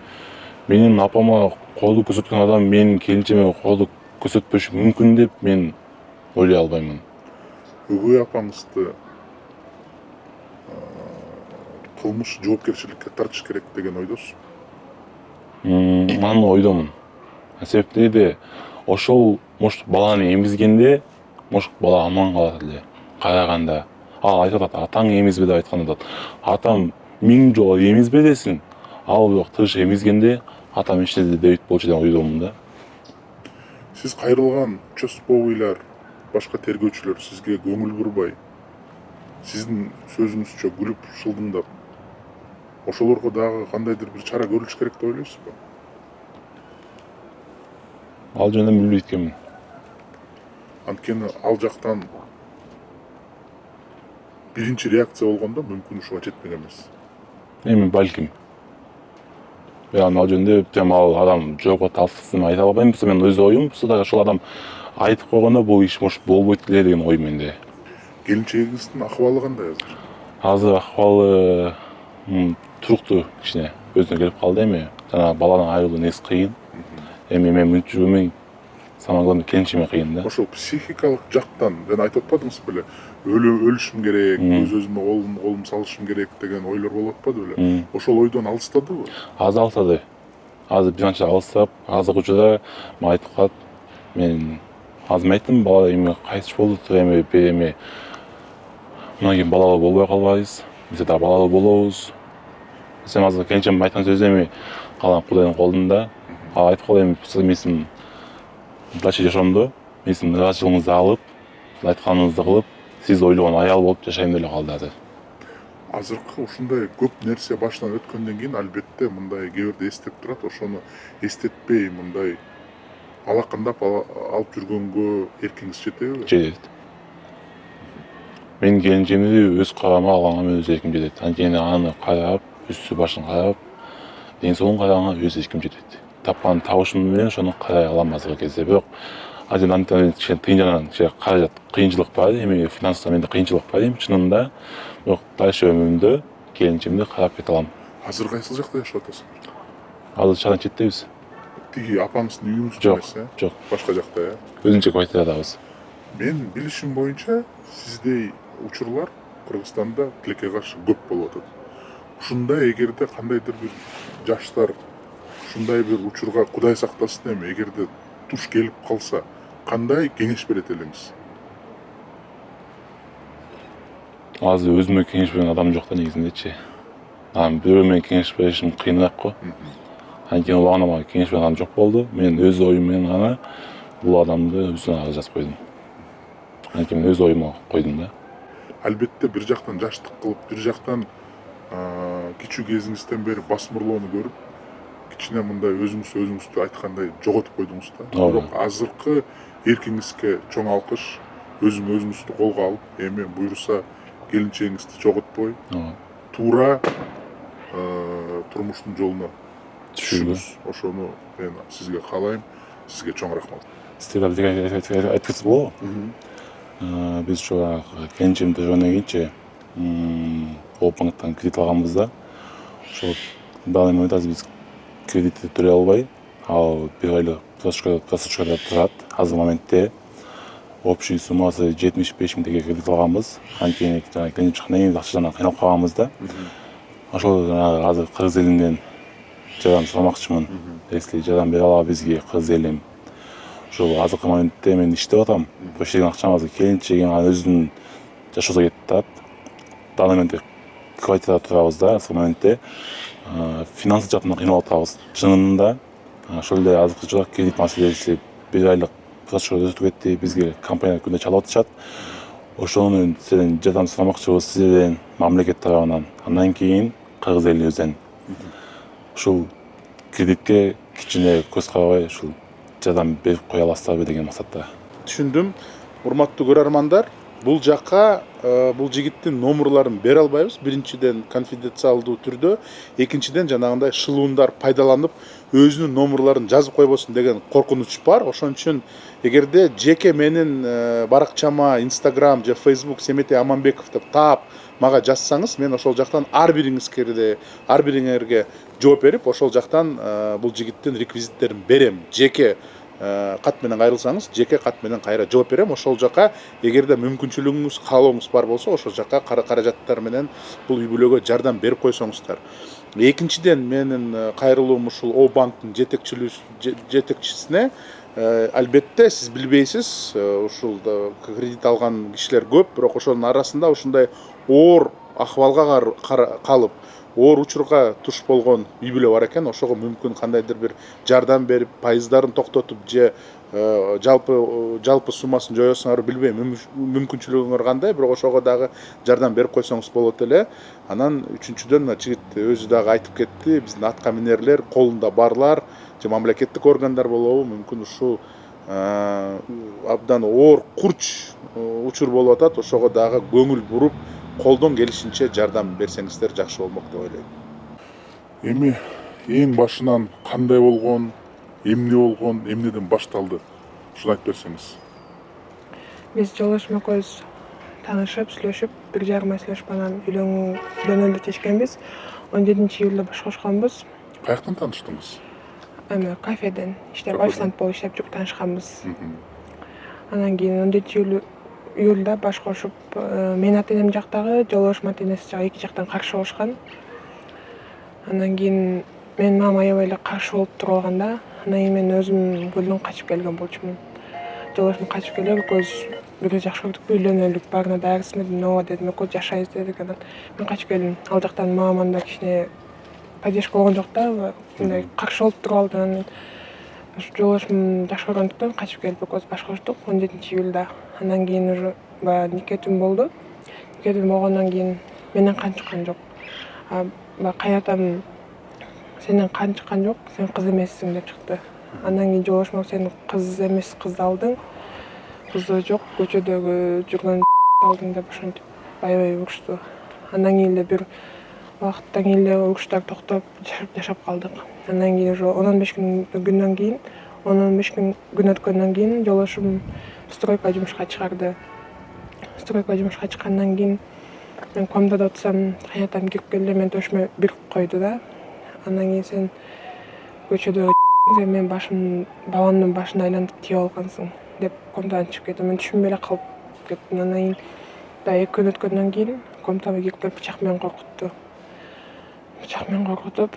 менин апама колдук көрсөткөн адам менин келинчеме колдук көрсөтпөшү мүмкүн деп мен ойлой албаймын. Өгөй апаңызды кылмыш жоопкерчиликке тартыш керек деген ойдосузбу? Аны ойдомун. Себеп неде ошол баланы эмизгенде бала аман калат эле. Караганда ал айтып атат, атаң эмизбе деп айтканда атам 1000 жолу эмизбе десин. Ал бирок тыш эмизгенде атам эч нерсе дебейт болчу деп ойдомун да. Сиз кайрылган участковыйлар, башка тергөөчүлөр сизге көңүл бурбай, сиздин сөзүңүзчө күлүп шылдыңдап, ошолорго дагы кандайдыр бир чара көрүлүш керек деп ойлойсузбу? Ал жөнүндө билбейт экенмин. Анткени ал жактан биринчи реакция болгондо мүмкүн ушуга жетпек эмес. Эми балким. Ал жөнүндө тем ал адам жоопко тартылсын айта албайм. Мен өз оюм, да ошол адам айтып койгондо бул иш болбойт эле деген ой менде. Келинчегиңиздин акыбалы кандай азыр? Азыр акыбалы туруктуу кичине өзүнө келип калды эми. Жана баладан айрылуу нерсе кыйын. Эми мен мүнчүгүмүн самое главное келинчеме кыйын да. Ошол психикалык жактан жана айтып атпадыңыз беле? Өлүшүм керек, өз-өзүмө колум салышым керек деген ойлор болуп атпады беле? Ошол ойдон алыстадыбы? Азыр алыстады. Азыр бир канча алыстап, азыркы учурда мага айтып калат. Мен азыр айттым, бала эми кайтыш болду, эми мындан кийин балалуу болбой калбайбыз. Биз да балалуу болобуз. Сен азыр келинчем айткан сөзү эми калган Кудайдын колунда. Ал айтып калды, эми сиз дальше жашоомдо мен сиздин ыраазычылыгыңызды алып, айтканыңызды кылып, сиз ойлогон аял болуп жашайм деп эле калды азыр. Азыркы ушундай көп нерсе башынан өткөндөн кийин албетте мындай кээ бирде эстеп турат, ошону эстетпей мындай алакындап алып жүргөнгө эркиңиз жетеби? Жетет. Менин келинчемди өз карама алганга мен өз эрким жетет. Анткени аны карап, үстү башын карап, ден соолугун караганга өз эрким жетет. Тапкан табышым менен ошону карай алам азыркы кезде. Бирок азыр кичине каражат кыйынчылык бар, эми финансылык менде кыйынчылык бар эми чынында. Бирок дальше өмүрүмдө келинчемди карап кете алам. Азыр кайсы жакта жашап атасыңар? Азыр чаган четтебиз. Тиги апаңыздын үйүңүздө эмес, Жок. Башка жакта, Өзүнчө квартирадабыз. Мен билишим боюнча сиздей учурлар Кыргызстанда тилекке каршы көп болуп атат. Ушундай эгерде кандайдыр бир жаштар ушундай бир учурга Кудай сактасын эми эгерде туш келип калса, кандай кеңеш берет элеңиз? Азыр өзүмө кеңеш берген адам жок да негизиндечи. Бирөө менен кеңеш беришим кыйыныраак го. Анткени убагында мага кеңеш берген адам жок болду. Мен өз оюм менен гана бул адамды үстүнө арыз жазып койдум. Анткени мен өз оюма койдум да. Албетте бир жактан жаштык кылып, бир жактан кичүү кезиңизден бери басмырлоону көрүп, кичине мындай өзүңүздү айткандай жоготуп койдуңуз да. Ооба. Бирок азыркы эркиңизге чоң алкыш. Өзүңүздү колго алып, эми буюрса келинчегиңизди жоготпой, туура турмуштун жолуна түшүңүз. Ошону мен сизге каалайм. Сизге чоң рахмат. Сіздер айтып болобу? Биз ушу келинчегим төгөнгөндөн кийинчи Оопбанктан кредит алганбыз да. Ошол данный момент азыр биз кредитти төлөй албай, ал бир айлык просрочкада турат. Азыр моментте общий суммасы 75 000 теңге кредит алганбыз. Анткени келип чыккандан кийин акчадан кыйналып калганбыз да. Ошол азыр кыргыз элинден жардам сурамакчымын. Если жардам бере алат бизге кыргыз элим. Ошол азыркы моментте мен иштеп атам. Ошол жерден акчам азыр келинчегим өзүнүн жашоосуна кетип атат. Данный моментте квартирада турабыз да, азыркы моментте финансы жактан кыйналып атабыз. Чынында ошол эле азыркы жылы кредит маселеси бир айлык просрочка өтүп кетти. Бизге компания күндө чалып атышат. Ошону сизден жардам сурамакчыбыз сиздерден, мамлекет тарабынан. Андан кийин кыргыз элибизден. Ушул кредитке кичине көз карабай ушул жардам берип кое аласыздарбы деген максатта. Түшүндүм. Урматтуу көрөрмандар, бул жакка бул жигиттин номерларын бере албайбыз. Биринчиден конфиденциалдуу түрдө, экинчиден жанагындай шылуундар пайдаланып өзүнүн номерларын жазып койбосун деген коркунуч бар. Ошон үчүн эгерде жеке менин баракчама Instagram же Facebook Семетей Аманбеков деп таап мага жазсаңыз, мен ошол жактан ар бириңерге жооп берип, ошол жактан бул жигиттин реквизиттерин берем. Жеке кат менен кайрылсаңыз, жеке кат менен кайра жооп берем. Ошол жака эгерде мүмкүнчүлүгүңүз, каалооңуз бар болсо, ошол жака каражаттар менен бул үй-бүлөгө жардам берип койсоңуздар. Экинчиден менин кайрылуум ушул Оопбанктын жетекчисине. Албетте сиз билбейсиз, ушул кредит алган кишилер көп, бирок ошонун арасында ушундай оор акыбалга калып, оор учурга туш болгон үй-бүлө бар экен. Ошого мүмкүн кандайдыр бир жардам берип, пайыздарын токтотуп же жалпы суммасын жоёсуңар билбейм, мүмкүнчүлүгүңөр кандай, бирок ошого дагы жардам берип койсоңуз болот эле. Анан үчүнчүдөн жигит өзү дагы айтып кетти, биздин атка минерлер, колунда барлар же мамлекеттик органдар болобу, мүмкүн ушул абдан оор курч учур болуп атат. Ошого дагы көңүл буруп, колдон келишинче жардам берсеңиздер жакшы болмок деп ойлойм. Эми эң башынан кандай болгон, эмнеден башталды? Ушуну айтып берсеңиз. Биз Жолдошум экөөбүз таанышып, сүйлөшүп, 1,5 ай сүйлөшүп анан үйлөнөлү чечкенбиз. 17-июлда баш кошконбуз. Каяктан тааныштыңыз? Эми кафеден иштеп, официант болуп иштеп жүрүп таанышканбыз. Анан кийин 17-июлда баш кошуп, менин ата-энем жактагы, Жолдошум ата-энеси жагы эки жактан каршы болушкан. Анан кийин менин мамам аябай эле каршы болуп туруп алганда, анан кийин мен өзүм гүлдөн качып келген болчумун. Жолдошум качып келип, экөөбүз бир жакшы көрдүкпү, үйлөнөлүк, баарына дайырсың дедим. Ооба дедим, экөөбүз жашайбыз дедик. Анан мен качып келдим. Ал жактан мамам да кичине поддержка болгон жок да, мындай каршы болуп туруп алды. Анан Жолдошум жакшы көргөндүктөн качып келип экөөбүз баш коштук 17-июлда. Анан кийин уже никетим болду. Никетим болгондон кийин менден кан чыккан жок. Кайнатам сенден кан чыккан жок, сен кыз эмессиң деп чыкты. Андан кийин Жолдошум сен кыз эмес кызды алдың. Кызы жок, көчөдөгү жүргөн алдың деп ошентип аябай урушту. Андан кийин эле бир убакыттан кийин эле уруштар токтоп жашап калдык. Андан кийин уже 15 күндөн кийин, 15 күн өткөндөн кийин Жолдошум стройка жумушка чыгарды. Стройка жумушка чыккандан кийин мен комнатада отурсам, кайнатам кирип келди, мен төшмө бир койду да. Андан кийин сен көчөдө сен менин баламдын башын айлантып тийип алгансың деп комнатадан чыгып кетти. Мен түшүнбөй эле калып кеттим. Андан кийин да 2 күн өткөндөн кийин комнатама кирип келип бычак менен коркутту. Бычак менен коркутуп,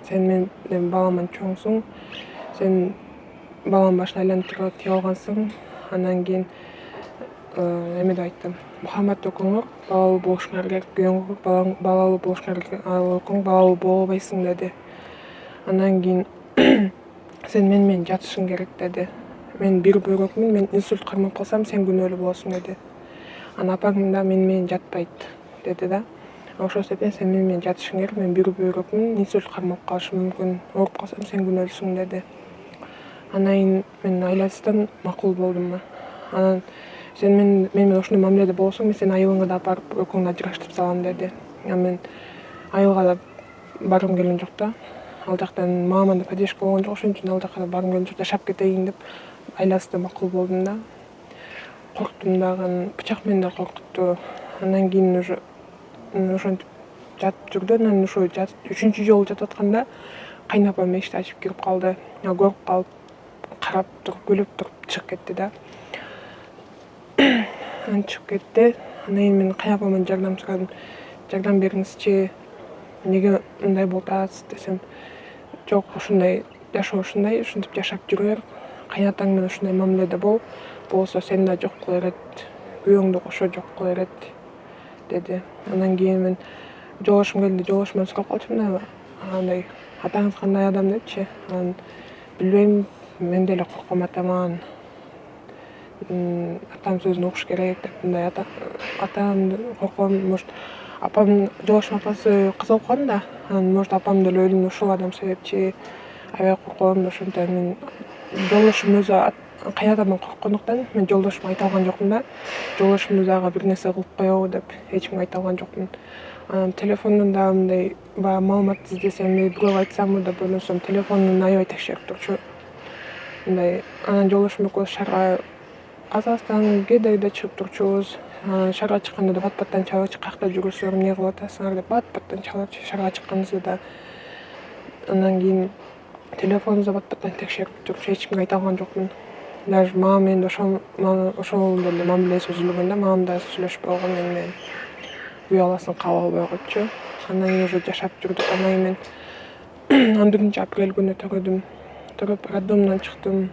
сен менин баламдан чоңсуң, сен баламдын башын айлантып тийип алгансың. Андан кийин эме деп айттым. Мухаммад окуңур, балалуу болушуңар керек, балалуу болушуңар керек, ал окуң, балалуу боло албайсың деди. Андан кийин сен менен жатышың керек деди. Мен бир бөйрөкмүн, мен инсульт кармап калсам, сен күнөөлүү болосуң деди. Анан апаң да менен жатпайт деди да. ошол себептен сен менен жатышың керек, мен бир бөйрөкмүн, инсульт кармалып калышым мүмкүн, ооруп калсам сен күнөөлүүсүң деди. Анан кийин мен айласынан макул болдум. Анан сен менен ушундай мамиледе болсоң, мен сени айылыңа да апарып экөөңү ажыраштырып салам деди. Мен айылга да баргым келген жок да. Ал жактан мамам да поддержка болгон жок, ошон үчүн ал жака да баргым келген жок, жашап кетейин деп айласынан макул болдум да. Корктум дагы, бычак менен да коркутту. Андан кийин уже ошентип жатып жүрдү. Анан ушу 3-чү жолу жатып атканда кайнапам эшикти ачып кирип калды. Көрүп калып, карап туруп, күлүп туруп чыгып кетти да. Анан чыгып кетти. Андан кийин мен кайнапамдан жардам сурадым. Жардам бериңизчи, неге мындай болуп атасыз десем, жок, ушундай жашоо ушундай, ушинтип жашап жүрө бер. Кайнатаң менен ушундай мамиледе бол, болсо сени да жок кыла берет, күйөөңдү кошо жок кыла берет деди. Андан кийин мен жолдошум келди, жолдошумдан сурап калчумун да, андай атаңыз кандай адам депчи. Анан билбейм, мен деле корком атаман. Атам сөзүнө угуш керек деп, мындай атамды корком, может апам, жолдошум апасы каза болуп калган да. Анан может апам деле өлүмүнө ушул адам себепчи. Аябай корком, ошондой мен жолдошум өзү кайнатамдан корккондуктан мен жолдошумга айта алган жокмун да. Жолдошум дагы бир нерсе кылып коебу деп эч кимге айта алган жокмун. Анан телефондон дагы мындай баягы маалымат издесем, бирөөгө айтсамбы деп ойлосом, телефонун аябай текшерип турчу. Мындай анан жолдошум экөөбүз шаарга азастан кедейде чыгып турчубуз. Шаарга чыкканда да бат-баттан чалычы, каякта жүрөсүңөр, эмне кылып атасыңар деп бат-баттан чалычы шаарга чыкканыбызда да. Андан кийин телефонубузду бат-баттан текшерип турчу, эч кимге айта алган жокмун. Даже мамам менен ошол деле мамилеси үзүлгөн да, мамам да сүйлөшпөй койгон менен. Үй аласын кабыл албай койчу. Андан кийин уже жашап жүрдүк. Андан кийин мен 14 апрель күнү төрөдүм. Төрөп роддомдон чыктым.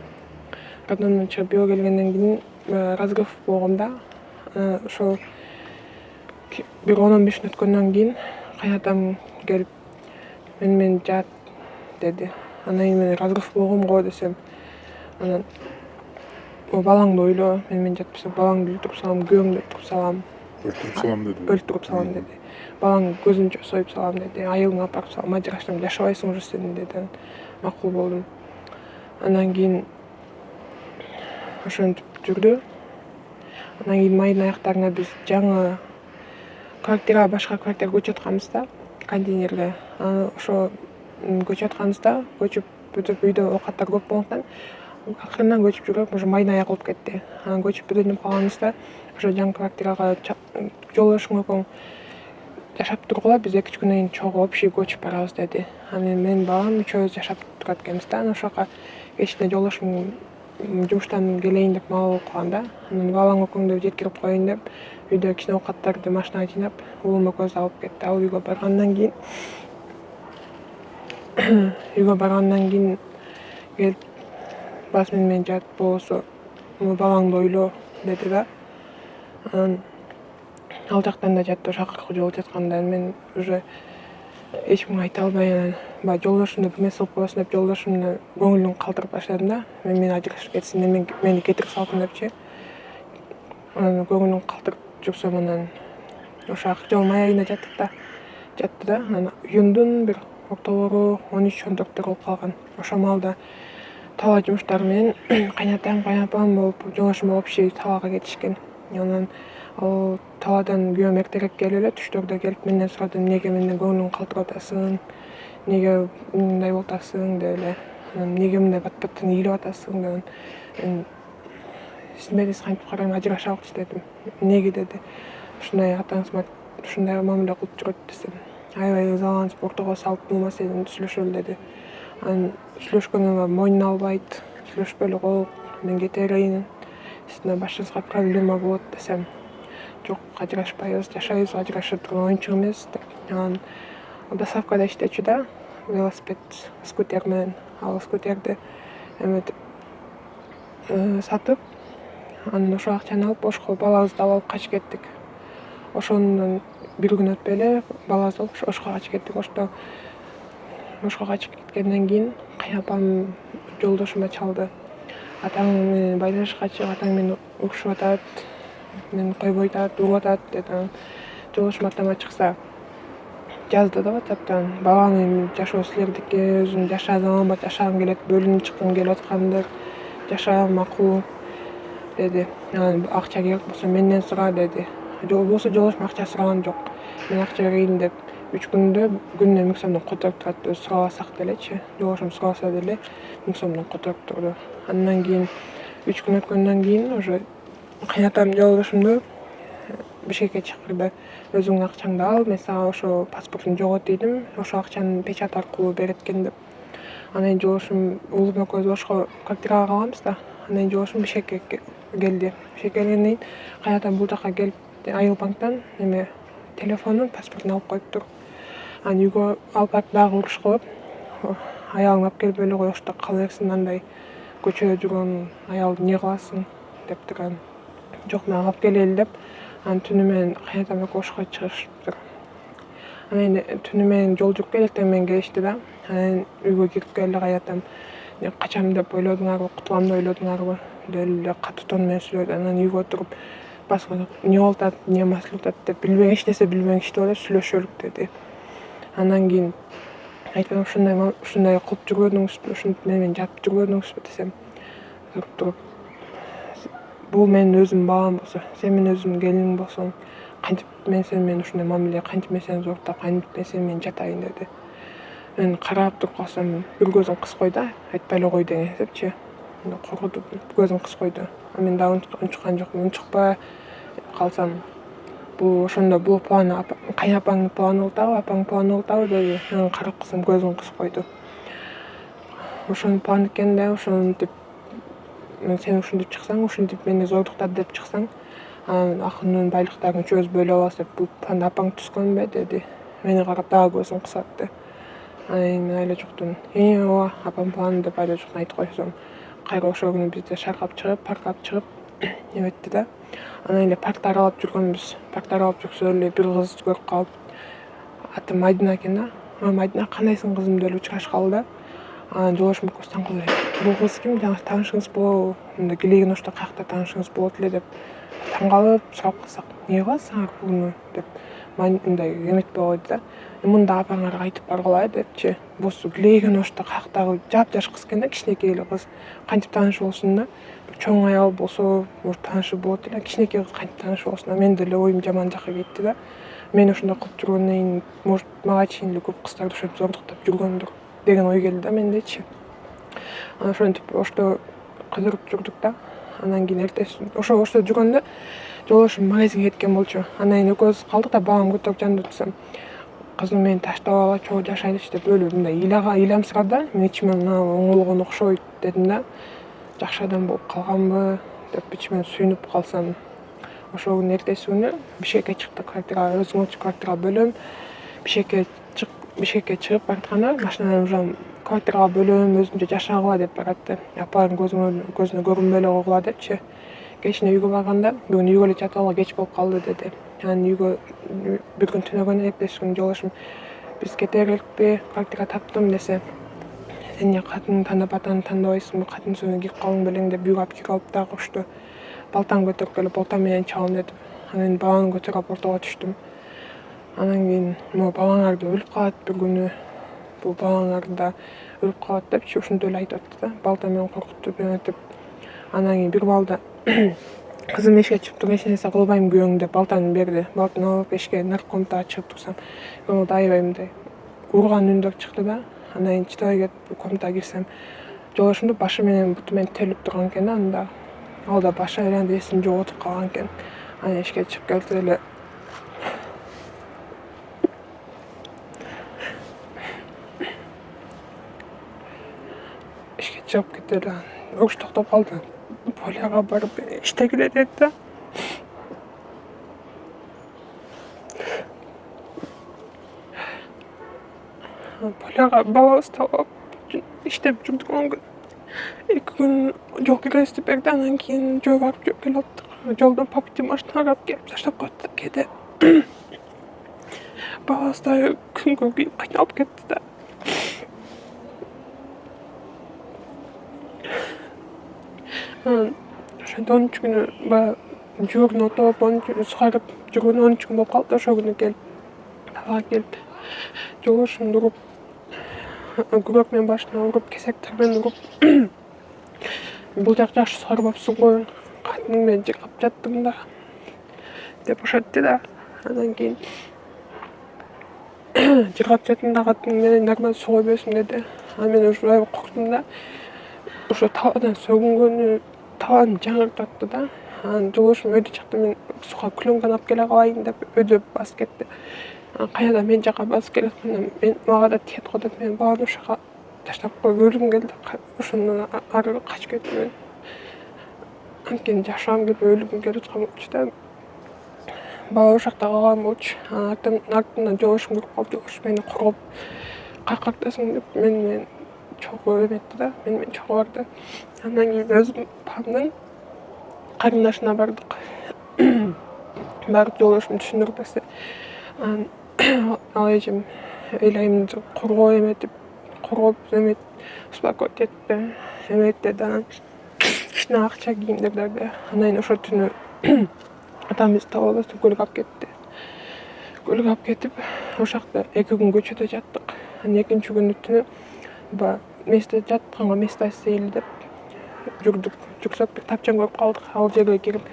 Роддомдон чыгып үйгө келгенден кийин разрыв болгон да. Ошол бир 10-15 мүнөт өткөндөн кийин кайнатам келип мен жат деди. Андан кийин мен разрыв болгом го десем, анан балаңды ойло, мен жатпасам балаңды өлтүрүп салам, күйөөңдү өлтүрүп салам. Өлтүрүп салам деди. Өлтүрүп салам деди. Балаңдын көзүн союп салам деди. Айылыңа апарып салам, ажыраштырам, жашабайсың уже сен деди. Макул болдум. Андан кийин ошентип жүрдү. Андан кийин майдын аяктарына биз жаңы квартирага, башка квартирага көчүп атканбыз да, контейнерге. Ошо көчүп атканыбызда, көчүп бүтүп үйдө оокаттар көп болгондуктан акырынан көчүп жүрүп, уже майдын аяк болуп кетти. Анан көчүп бүтүнүп калганыбызда ошо жаңы квартирага жолдошуң экөөң жашап тургула, биз 2-3 күндөн кийин чогуу общий көчүп барабыз деди. Анан мен балам үчөөбүз жашап турат экенбиз да. Анан ошол жака кечинде жолдошум жумуштан келейин деп мал болуп калган да. Анан балаң экөөңдү жеткирип коеюн деп үйдө кичине оокаттарды машинага жыйнап, уулум экөөбүздү алып кетти. Ал үйгө баргандан кийин келип бас менен жат, болбосо балаңды ойло деди да. Анан ал жактан да жатты, ошо акыркы жолу жатканда мен уже эч кимге айта албай, анан баягы жолдошумду бир нерсе кылып коесун деп жолдошумдун көңүлүн калтырып баштадым да. Мен ажырашып кетсин, мени кетирип салсын депчи. Анан көңүлүн калтырып жүрсөм, анан ошо акыркы жолу май айында жатты да. Анан июндун бир октябры 13-14 болуп калган. Ошол маалда талаа жумуштары менен кайнапам болуп, жолдошум общий талаага кетишкен. Анан ал талаадан күйөөм эртерээк келип эле түштөрдө келип менден сурады, эмнеге менден көңүлүңдү калтырып атасың, эмнеге мындай болуп атасың деп эле. Анан эмнеге мындай бат-баттан ийилип атасың деп. Мен сиз кантип карайм, ажырашалычы дедим. Эмнеге деди. Ушундай атаңыз ушундай мамиле кылып жүрөт десем. Аябай ызаланып ортого салып, бул маселени сүйлөшөлү деди. Анан сүйлөшкөнгө мойнуна албайт, сүйлөшпөй эле коелук, мен кете берейин. Сиздин башыңызга проблема болот десем, жок, ажырашпайбыз, жашайбыз, ажырашып турган оюнчук эмес деп. Анан доставкада иштечү да, велосипед, скутер менен. Ал скутерди эметип сатып, анан ошол акчаны алып Ошко балабызды алып качып кеттик. Ошондон бир күн өтпөй эле балабызды алып Ошко качып кеттик. Ошко качып кеткенден кийин кайнапам жолдошума чалды. Атаң менен байланышка чык, атаң мени урушуп атат, мени койбой атат, уруп атат деди. Жолдошум атама чыкса, жазды да WhatsApp'tan. Babam endi жашоо силердики, өзүм жашадым, жашагым келет, бөлүнүп чыккым келип аткандыр. Жашаа макул деди. Акча керек болсо менден сура деди. Болбосо жолдошум акча сураган жок. Мен акча берейин деп 3 күндө күнүнө 1000 сомдон которуп турат. Өзү сурабасак делечи. Жолдошум сураса деле 1000 сомдон которуп турду. Андан кийин 3 күн өткөндөн кийин уже кайнатам жолдошумду Бишкекке чакырды. Өзүңдүн акчаңды ал, мен сага ошо паспортун жогот дедим. Ошо акчаны печать аркылуу берет экен деп. Анан жолдошум улум экөөбүз ошко квартирага калганбыз да. Анан жолдошум Бишкекке келди. Бишкекке келгенден кийин кайнатам бул жака келип Айылбанктан эме телефонун паспортун алып коюптур. Анан үйгө алып барып дагы уруш кылып, аялыңды алып келип эле кой, ошто кала берсин, андай көчөдө жүргөн аялды эмне кыласың деп турган. Жок, мен алып келели деп, анан түнү менен кайнатам экөө ошко чыгышыптыр. Анан түнү менен жол жүрүп эртең менен келишти да. Анан үйгө кирип келди кайнатам. Качам деп ойлодуңарбы, кутулам деп ойлодуңарбы? Деле катуу тон менен сүйлөдү. Анан үйгө туруп башка эмне болуп атат, эмне маселе болуп атат деп билбең эч нерсе билбең ишти эле сүйлөшөлүк деди. Андан кийин айтпайм ушундай кылып жүрбөдүңүзбү, ушинтип менен жатып жүрбөдүңүзбү десем, туруп бул менин өзүмдүн балам болсо, сен менин өзүмдүн келиниң болсоң, кантип мен сени менен ушундай мамиле, кантип мен сени зооруктап, кантип мен сени менен жатайын деди. Мен карап туруп калсам, бир көзүн кыс койду, айтпай эле кой дегенсипчи. Коркутуп көзүн кыс койду. Мен дагы унчуккан жокмун. Унчукпай калсам, бул ошондо бул планы кайнапаңдын планы болуп атабы, апаңдын планы болуп атабы деди. Анан карап калсам көзүн кыс койду. Ошонун планы экен да, ошентип сен ушинтип чыксаң, ушинтип мени зордуктап деп чыксаң, анан акырын байлыктарын үчөөбүз бөлүп алабыз деп бул планды апаң түзгөнбү деди. Мени карап дагы көзүн кысатты. Анан айла жоктун ооба апам планы деп айла жоктун айтып койсом, кайра ошол күнү бизде шаркап чыгып, паркка алып чыгып эметти да. Анан эле паркты аралап жүргөнбүз. Паркты аралап жүрсө эле бир кыз көрүп калып, аты Мадина экен да. Мадина, кандайсың кызым деп учурашып калды да. Анан жолдошум экөөбүз таң калып, бул кыз ким, жаңы таанышыңыз болобу? Мындай Килеген ошто каякта таанышыңыз болот эле деп таң калып сурап калсак, эмне кыласың буну деп мындай эметпей койду да. Мында апаңарга айтып баргыла депчи. Босу Килеген ошто каяктагы жап-жаш кыз экен да, кичинекей эле кыз. Кантип тааныш болсун да? Чоң аял болсо, может таанышып болот эле, кичинекей кыз кантип тааныш болсун? Мен деле оюм жаман жакка кетти да. Мен ошондой кылып жүргөндөн кийин, может мага чейин эле көп кыздарды ошентип зордуктап жүргөндүр деген ой келди да мендечи. Анан ошентип ошто кыдырып жүрдүк да. Анан кийин эртеси ошо жүргөндө жолдошум магазинге кеткен болчу. Анан кийин экөөбүз калдык да, балам көтөрүп жанында отурсам, кызым мени таштап алып чогуу жашайлычы деп өлүп мындай ыйламсырады. Мен ичимен оңолгон окшойт дедим да. Жакшы адам болуп калганбы деп ичимен сүйүнүп калсам, ошол күнү эртеси күнү Бишкекке чыктык, квартирага, өзүңчө квартира бөлөм. Бишкекке чыгып баратканда машинадан уже квартирага бөлөм, өзүнчө жашагыла деп баратты. Апалардын көзүнө көрүнбөй эле койгула депчи. Кечине үйгө барганда, бүгүн үйгө эле жатып алгыла, кеч болуп калды деди. Анан үйгө бир күн түнөгөндөн эртеси күнү жолдошум, биз кете береликпи, квартира таптым десе, сен эмне катыныңды тандап атаны тандабайсыңбы, катын сөзүнө кирип калдың белең деп үйгө алып кирип алып дагы кошту. Балтаны көтөрүп келип, балта менен чалым дедим. Анан баланы көтөрүп алып ортого түштүм. Анан кийин могу балаңарды өлүп калат бир күнү, бул балаңарда өлүп калат депчи, ушинтип эле айтып атты да, балта менен коркутуп эметип. Анан кийин бир балда кызым эшикке чыгып туруп, эч нерсе кылбайм күйөөң деп балтаны берди. Балтаны алып эшикке наркомтага чыгып турсам, көңүлдү аябай мындай урган үндөр чыкты да. Андан кийин чыдабай кетип комнатага кирсем, жолдошумду башы менен буту менен телип турган экен да, анда. Ал да башы айланып эсин жоготуп калган экен. Анан эшикке чыгып келди эле. Эшикке чыгып кетти эле. Уруш токтоп калды. Поляга барып иштегиле деди да. Поляга балабызды алып иштеп жүрдүк 10 күн. 2 күн жол кирести берди, анан кийин жөө барып жөө келип аттык. Жолдон папити машинаға келип таштап коюпту кээде. Балабыз да күнгө күйүп кыйналып кетти да. Ошондо 10 күнү баягы жүрөгүн отоп, сугарып жүргөн 10 күн болуп калды. Ошол күнү келип, талаа келип жолдошумду уруп, күбөкмөн башына уруп, кесектермен уруп, бул жак жакшы сорбопсуң го, катының менен жыргап жаттым да деп ошентти да. Андан кийин жыргап жаттым да, катының менен нормально суу койбойсуң деди. Анан мен уже аябай корктум да. Ошо табадан сөгүнгөнү табан жаңыртатты да. Анан жолдошум өйдө чыкты, мен сууга клёнканы алып келе калайын деп өйдө басып кетти. Каяда мен жака басып келатканда мен мага да тиет го деп мен баланы ошо жака таштап коюп өлгүм келди. Ошондон ары качып кеттим мен. Анткени жашагым келбей өлгүм келип аткан болчу да. Бала ошол жакта калган болчу. Артынан жолдошум кирип калып, жолдошум мени коргоп, какыртасың деп менен чогуу эметти да, менен чогуу барды. Андан кийин өзүм папамдын карындашына бардык. Барып жолдошум түшүндүрүп берсе, анан ал эжем эйлаймды коргоо эметип, коргоп эметип, успокоить этти, эметти да. Кичине акча кийимдерди. Анан кийин ошол түнү атам бизди таап албастан көлүк алып кетти. Көлүк алып кетип, ошол жакта 2 күн көчөдө жаттык. Анан экинчи күнү түнү баягы месте жатканга место сейли деп жүрдүк. Жүрсөк бир тапчан көрүп калдык. Ал жерге кирип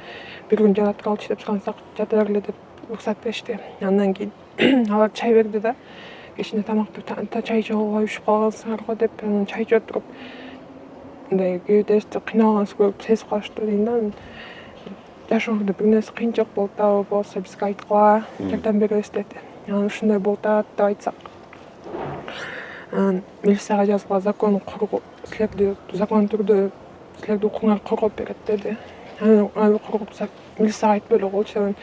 1 күн жата туралычы деп сурансак, жата бергиле деп уруксат беришти. Андан кийин алар чай берди да. Кичине тамакты чай ичип ушуп калгансыңар го деп, анан чай ичип туруп, мындай кээдесинде кыйналганыбызды көрүп сезип калышты дейм да. Жашооңдо бир нерсе кыйынчылык болуп атабы болсо бизге айткыла, жардам беребиз деди. Анан ушундай болуп атат деп айтсак, анан милицияга жазгыла, закон коргоп, силерди закон түрдө силерди укуңар коргоп берет деди. Анан коргоп милицияга айтпай эле койчу.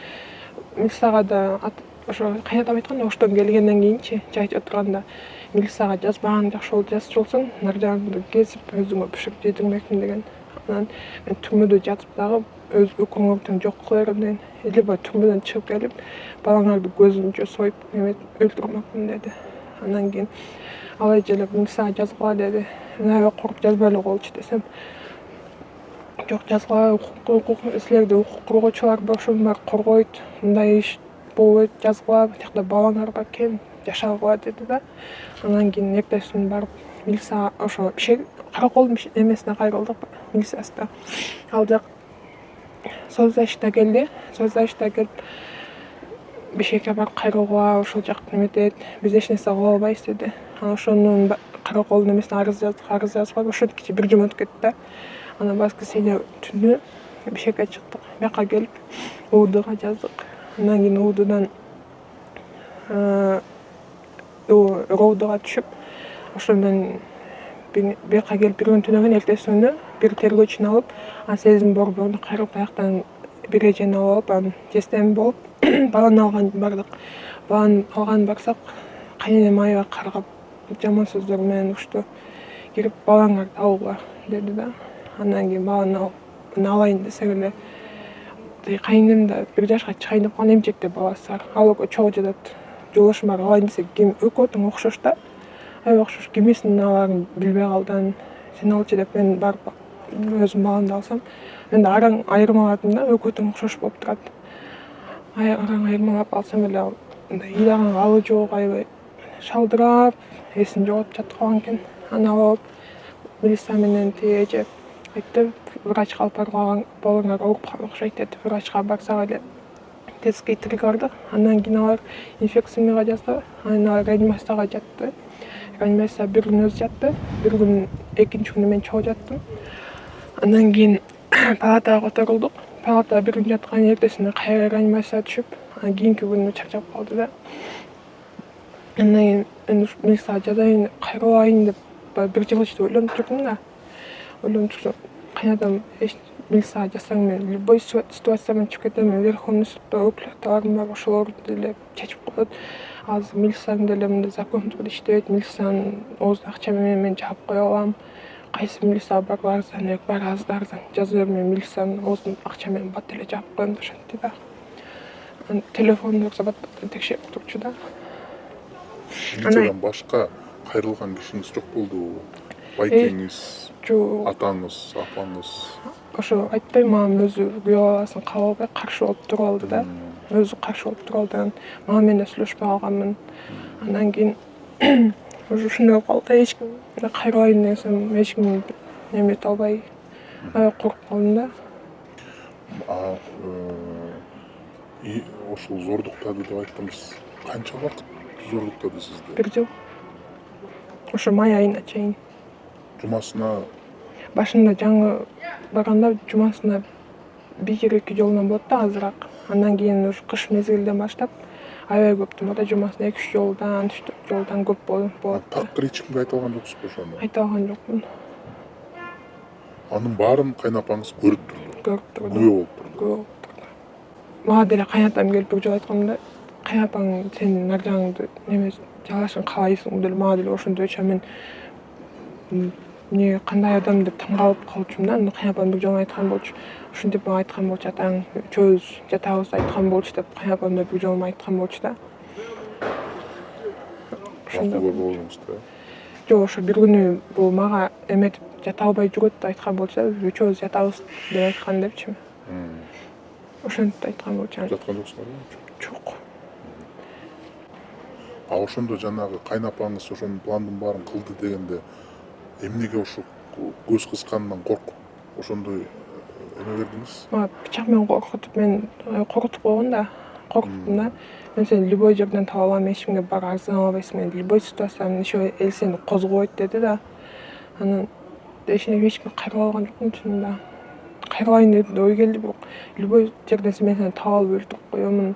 Милицияга да ошо кайнатам айтканда, оштон келгенден кийинчи чай ичип отурганда милицияга жазбаган жакшы болду, жазчу болсоң нар жагыңды кесип өзүңө биширип жедирмекмин деген. Анан мен түрмөдө жатып дагы өз укугумду жок кыла берем деген. Либо түрмөдөн чыгып келип балаңарды көзүнчө союп өлтүрмөкмүн деди. Андан кийин ал эжелер милицияга жазгыла деди. Мен аябай коркуп жазбай эле коелучу десем, жок жазгыла, силерди укук коргоочулар ошонун баары коргойт, мындай иш болбойт, жазгыла, тиякта балаңар бар экен, жашагыла деди да. Андан кийин эртесин барып милиция ошо караколдун эмесине кайрылдык, милициясына. Ал жак соцзащита келди. Соцзащита келип Бишкекке барып кайрылгыла, ошол жак неметет, биз эч нерсе кыла албайбыз деди. Анан ошонун караколдун эмесине арыз жазып, ошонтикиче 1 жума өтүп кетти да. Анан воскресенье түнү Бишкекке чыктык. Бияка келип УУДга жаздык. Андан кийин УУДдан РОУДга түшүп, ошондон бияка келип 1 күн түнөгөн эртеси күнү бир тергөөчүнү алып, анан Сезим борборуна кайрылып аяктан бир эжени алып, анан жестем болуп баланы алган бардык. Баланы алган барсак, кайненем аябай каргап, жаман сөздөр менен ушту. Кирип балаңарды алгыла деди да. Андан кийин баланы алайын десек эле, кайненем да 1 жашка чыгайын деп калган, эмчекте баласы бар. Ал экөө чогуу жатат. Жолдошум бар, алайын десек, ким экөө тең окшош да. Аябай окшош, кимисин аларын билбей калды. Анан сен алчы деп мен барып өзүм баламды алсам, мен да араң айырмаладым да, экөө тең окшош болуп турат. Араң айырмалап алсам эле ал мындай ыйлаганга алы жок, аябай шалдырап, эсин жоготуп жатып калган экен. Аны алып милиция менен тиги эже айтты, врачка алып барган, балаңар ооруп калган окшойт деди. Врачка барсак эле детский тиги барды. Андан кийин алар инфекцияга жазды. Анан алар реанимацияга жатты. Реанимация 1 күн өзү жатты. 1 күн экинчи күнү мен чогуу жаттым. Андан кийин палатага которулдук. Палатада 1 күн жаткан, эртесинде кайра реанимацияга түшүп, анан кийинки күнү чарчап калды да. Андан кийин милицияга жазайын деп, кайрылайын деп 1 жыл ичинде ойлонуп жүрдүм да. Ойлонуп жүрсөм, кайнадан милицияга жазсаң мен любой ситуациядан чыгып кетем, Верховный судта өкүлөттөрүм бар, ошолорду деле чечип коет. Азыр милицияның деле мындай закон түрдө иштебейт, милициянын оозун акча менен мен жаап кое алам. Кайсы милиция бар, арзан, бар арзан жаза берме, милициянын оозун акча менен бат эле жаап коем деп ошентти да. Телефонду бат текшерип турчу да. Милициядан башка кайрылган кишиңиз жок болдубу? Байкеңиз, атаңыз, апаңыз? Ошо айтпайм, мага өзү күйөө баласын кабыл албай каршы болуп туруп алды да. Өзү каршы болуп туруп алды. Мага менен да сүйлөшпөй калганмын. Анан кийин уже ушундай болуп калды да, эчким кайрылайын десем эчким неме ете албай коруп калдым да. Ошол зордуктады деп айттыңыз. Канча убакыт зордуктады сизди? 1 жыл. Ошо май айына чейин. Жумасына Башында жаңы барганда жумасына 1-2 жолунан болот да азыраак. Андан кийин уж кыш мезгилинен баштап аябай көп болот да, жумасына 2-3 жолдан, 3-4 жолдан көп болот. такыр эч кимге айта алган жоксузбу ошону? Айта алган жокмун. Анын баарын кайнапаңыз көрүп турду. Көрүп турду. Күбө болуп турду. Күбө болуп турду. Мага деле кайнатам келип бир жолу айткан да, кайнатаң сен нар жагыңды неме жалашын каалайсың деле, мага деле ошондой өчө мен эмне кандай адам деп таң калып калчумун да. Аны кайнапам бир жолу айткан болчу. Ушинтип мага айткан болчу, атаң үчөөбүз жатабыз айткан болчу деп кайнапам да бир жолу айткан болчу да. Макул болдуңуз да. Жок, ошо бир күнү бул мага эметип жата албай жүрөт деп айткан болчу да. Үчөөбүз жатабыз деп айткан депчи. Ошентип айткан болчу. Жаткан жоксуңарбы? Жок. Ошондо жанагы кайнапаңыз ошонун пландын баарын кылды дегенде эмнеге ошо көз кысканынан коркуп ошондой эме бердиңиз? Мага пычак менен коркутуп мен коркутуп койгон да. Коркуттум да. Мен сени любой жерден таап алам, эч кимге барып арыздана албайсың, мен любой ситуацияны еще эл сени козгобойт деди да. Анан эчине эч кимге кайрыла алган жокмун чынында. Кайрылайын деп ой келди, бирок любой жерден мен сени таап алып өлтүрүп коёмун,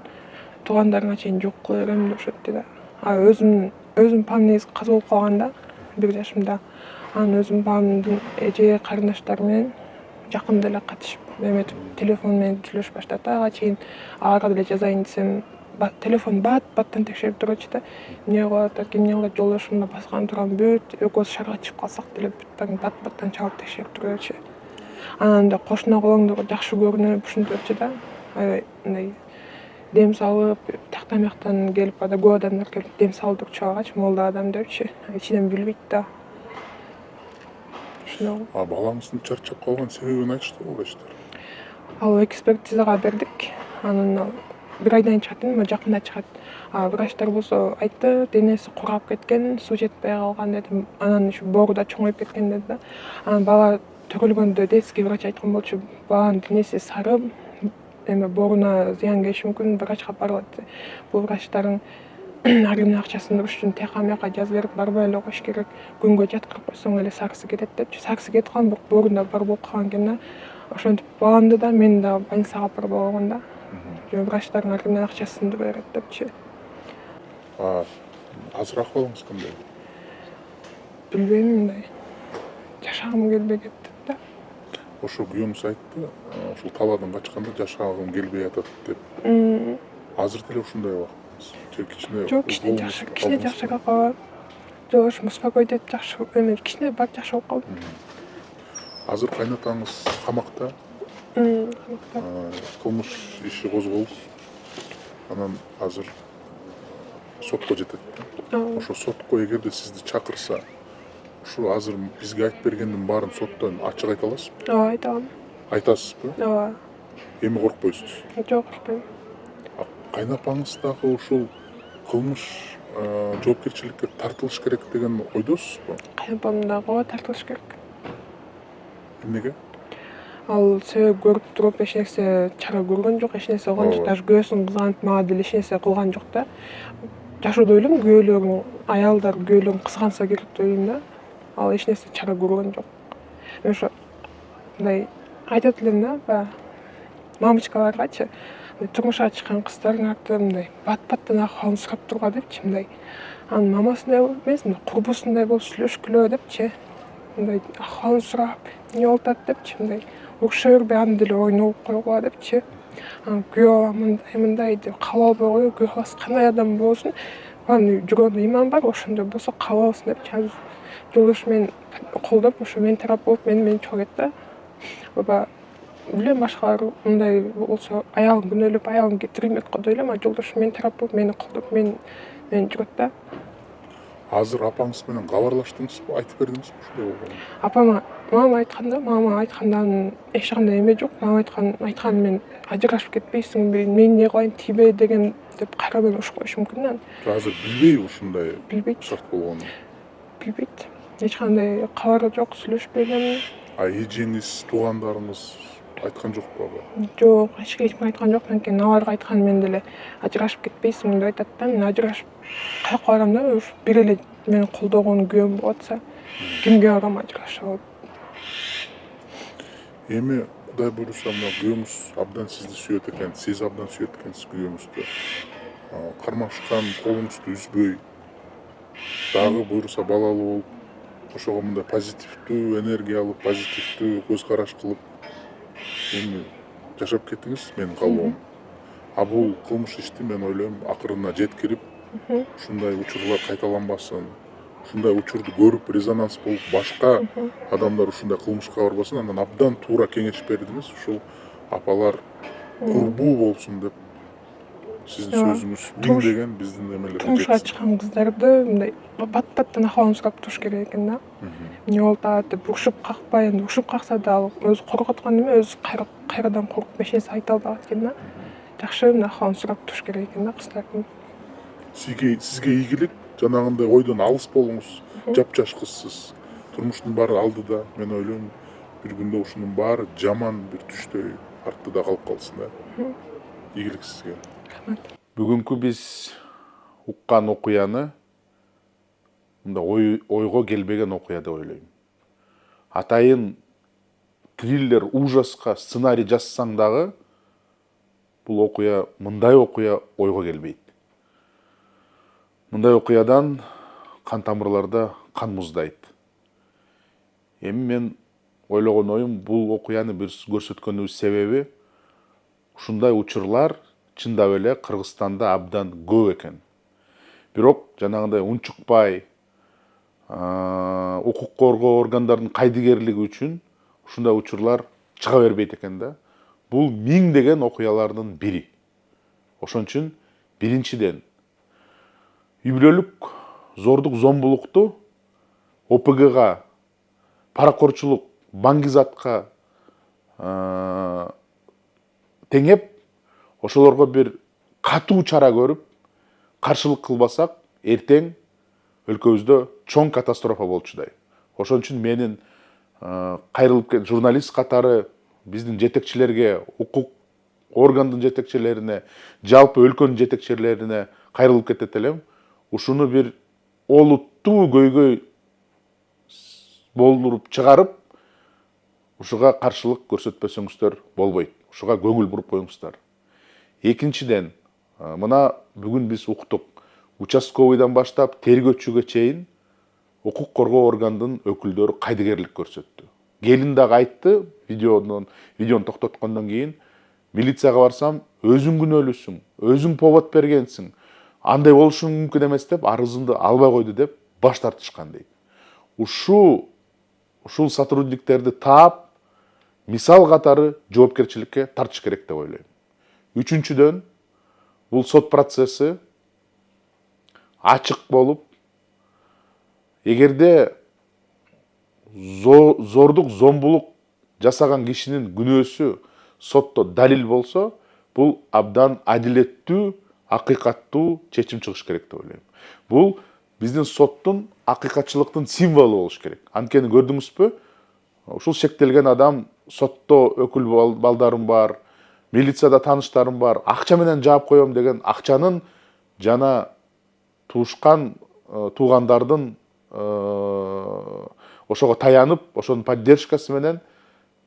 туугандарыңа чейин жок кыла берем деп ошентти да. Өзүм пам негизи каза болуп калган да, 1 жашымда. Анан өзүм памдын эже карындаштары менен жакында эле катышып эметип телефон менен сүйлөшүп баштады. Ага чейин ага деле жазайын десем, телефон баттан текшерип турчу да. Эмне кылып атат, эмне кылат, жолдошумда баскан турам бүт, экөөбүз шаарга чыгып калсак деле баттан чалып текшерип турчу. Анан да кошуна колоңдорго жакшы көрүнүп ушинтипчи да. Аябай мындай дем салып, тактан бияктан келип ада көп адамдар келип дем салдырчу алгач, молдо адам депчи. Ичинен билбейт да. Балаңыздын чарчап калган себебин айтыштыбы врачтар? Ал экспертизага бердик. Анан 1 айдан чыгат эми, жакында чыгат. Врачтар болсо айтты, денеси курап кеткен, суу жетпей калган деди. Анан еще боору да чоңоюп кеткен деди да. Анан бала төрөлгөндө детский врач айткан болчу, баланын денеси сары, эми бооруна зыян келиши мүмкүн, врачка баргыла деди. Бул врачтардын ар кимдин акчасын уруш үчүн тияка мияка жазып берип барбай эле коюш керек. Күнгө жаткырып койсоң эле сарысы кетет депчи. Сарысы кетип калган, бирок боорунда бар болуп калган экен да. Ошентип баламды да мени да больницага алып барып койгон да. Врачтардын ар кимдин акчасын берет депчи. Азыр акыбалыңыз кандай? Билбейм, мындай жашагым келбей кетти да. Ошо күйөөңүз айтты, ушул талаадан качканда жашагым келбей атат деп. Азыр деле ушундай убактыңыз? Жок, кичине жакшыраак калат. Жолдошум успокой деп жакшы эме кичине бар жакшы болуп калды. Азыр кайнатаңыз камакта. Кылмыш иши козголуп, анан азыр сотко жетет да. Ошо сотко эгерде сизди чакырса, ушу азыр бизге айтып бергендин баарын соттон ачык айта аласызбы? Ооба, айта алам. Айтасызбы? Ооба. Эми коркпойсуз? Жок, коркпойм. Кайнапаңыз дагы ушул кылмыш жоопкерчиликке тартылыш керек деген ойдосузбу? Кайнапам дагы тартылыш керек. Эмнеге? Ал себеп көрүп туруп эч нерсе чара көргөн жок, эч нерсе кылган жок. Даже күйөөсүн кызганып мага деле эч нерсе кылган жок да. Жашоодо ойлойм, күйөөлөрүн, аялдар күйөөлөрүн кызганса керек деп ойлойм да. Ал эч нерсе чара көргөн жок. Мен ошо мындай айтат элем да, баягы мамочкаларгачы, турмушка чыккан кыздардын аты мындай бат-баттан акыбалын сурап турган депчи, мындай. Анын мамасындай эмес, мындай курбусундай болуп сүйлөшкүлө депчи. Мындай акыбалын сурап, эмне болуп атат депчи, мындай урушо бербей аны деле ойноп койгула депчи. Анан күйөө мындай деп кабыл албай коюу, күйөө каласы кандай адам болсун, анын жүрөгүндө иман бар, ошондой болсо кабыл алсын депчи. Азыр жолдошум мени колдоп, ошо мени тарап болуп мени чогуу да. Баба билем башкалар мындай болсо аялын күнөөлөп, аялын кетирмек го деп ойлойм, а жолдошум мени тарап болуп, мени колдоп, мени жүрөт да. Азыр апаңыз менен кабарлаштыңызбы, айтып бердиңизби ушундай болгонун? Апама мама айткандан эч кандай эме жок. Мама айткан мен ажырашып кетпейсиңби, мен не кылайын тибе деген деп кайра ушуп коюшу мүмкүн да. Азыр билбейби ушундай Билбейт. шарт болгонун? Билбейт. Эч кандай кабары жок, сүйлөшпөй элем. Эжеңиз, туугандарыңыз айткан жокпу ага? Жок, эч ким айткан жок. Анткени аларга айткан мен деле ажырашып кетпейсиң деп айтат да. Мен ажырашып каяка барам да, ушу бир эле мени колдогон күйөөм болуп атса, кимге барам ажырашып алып. Эми Кудай буйруса мына күйөөңүз абдан сизди сүйөт экен, сиз абдан сүйөт экенсиз күйөөңүздү. Кармашкан колуңузду үзбөй, дагы буйруса балалуу болуп, ошого мындай позитивдүү энергия алып, позитивдүү көз караш кылып эми жашап кетиңиз менин каалоом. А бул кылмыш ишти мен ойлойм акырына жеткирип, ушундай учурлар кайталанбасын. Ушундай учурду көрүп резонанс болуп башка адамдар ушундай кылмышка барбасын. Андан абдан туура кеңеш бердиңиз. Ушул апалар курбуу болсун деп сиздин сөзүңүз миңдеген биздин эмелерге Турмушка жетсин. чыккан кыздарды мындай бат-баттан акыбалын сурап туруш керек экен да. Эмне болуп атат деп урушуп какпай, энди урушуп какса да ал өзү корготкон эме, өзү кайрадан коркуп эч нерсе айта албагат экен да. Жакшы мына акыбалын сурап туруш керек экен да кыздардын. Сизге ийгилик, жанагындай ойдон алыс болуңуз. Жапжаш кызсыз. Турмуштун баары алдыда. Мен ойлойм бир күндө ушунун баары жаман бир түштөй артта калып калсын да. Ийгилик сизге. Рахмат. Бүгүнкү биз уккан окуяны мында ойго келбеген окуя деп ойлойм. Атайын триллер, ужаска сценарий жазсаң дагы бул окуя, мындай окуя ойго келбейт. Мындай окуядан кан тамырларда кан муздайт. Эми мен ойлогон оюм, бул окуяны биз көрсөткөнүбүз себеби ушундай учурлар чындап эле Кыргызстанда абдан көп экен. Бирок жанагындай унчукпай, укук коргоо органдарынын кайдыгерлиги үчүн ушундай учурлар чыга бербейт экен да. Бул миңдеген окуялардын бири. Ошон үчүн биринчиден үй бүлөлүк зордук зомбулукту ОПГга, паракорчулук, баңгизатка теңеп, ошолорго бир катуу чара көрүп, каршылык кылбасак, эртең өлкөбүздө чоң катастрофа болчудай. Ошон үчүн менин кайрылып журналист катары биздин жетекчилерге, укук органдын жетекчилерине, жалпы өлкөнүн жетекчилерине кайрылып кетет элем. Ушуну бир олуттуу көйгөй болдуруп чыгарып, ушуга каршылык көрсөтпөсөңүздөр болбойт. Ушуга көңүл буруп коюңуздар. Экинчиден, мына бүгүн биз уктук. Участковыйдан баштап тергөөчүгө чейин укук коргоо органдын өкүлдөрү кайдыгерлик көрсөттү. Келин дагы айтты, видеону токтоткондон кийин, милицияга барсам, өзүң күнөөлүүсүң, өзүң повод бергенсиң, андай болушу мүмкүн эмес деп, арызымды албай койду деп баш тартышкан дейт. Ушул сотрудниктерди таап, мисал катары жоопкерчиликке тартыш керек деп ойлойм. Үчүнчүдөн, бул сот процесси ачык болуп, эгерде зордук, зомбулук жасаган кишинин күнөөсү сотто далил болсо, бул абдан адилеттүү, акыйкаттуу чечим чыгыш керек деп ойлойм. Бул биздин соттун акыйкатчылыктын символу болуш керек. Анткени көрдүңүзбү? Ушул шектелген адам сотто өкүл балдарым бар, милицияда тааныштарым бар, акча менен жаап коем деген акчанын жана туушкан туугандардын ошого таянып, ошонун поддержкасы менен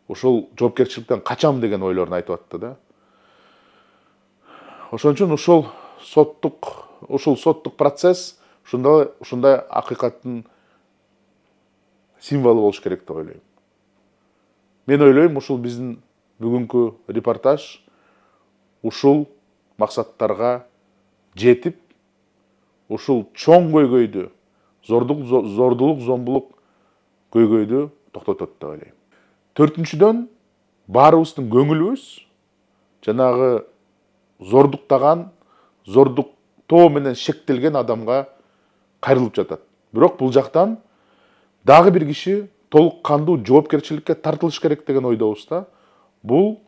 ушул жоопкерчиликтен качам деген ойлорун айтып атты да. Ошон үчүн ушул соттук процесс ушундай акыйкаттын символу болуш керек деп ойлойм. Мен ойлойм, ушул биздин бүгүнкү репортаж ушул максаттарга жетип, ушул чоң көйгөйдү, зордулук, зомбулук көйгөйдү токтотот деп ойлойм. Төртүнчүдөн, баарыбыздын көңүлүбүз жанагы зордуктаган, зордуктоо менен шектелген адамга кайрылып жатат. Бирок бул жактан дагы бир киши толук кандуу жоопкерчиликке тартылыш керек деген ойдобуз да. Бул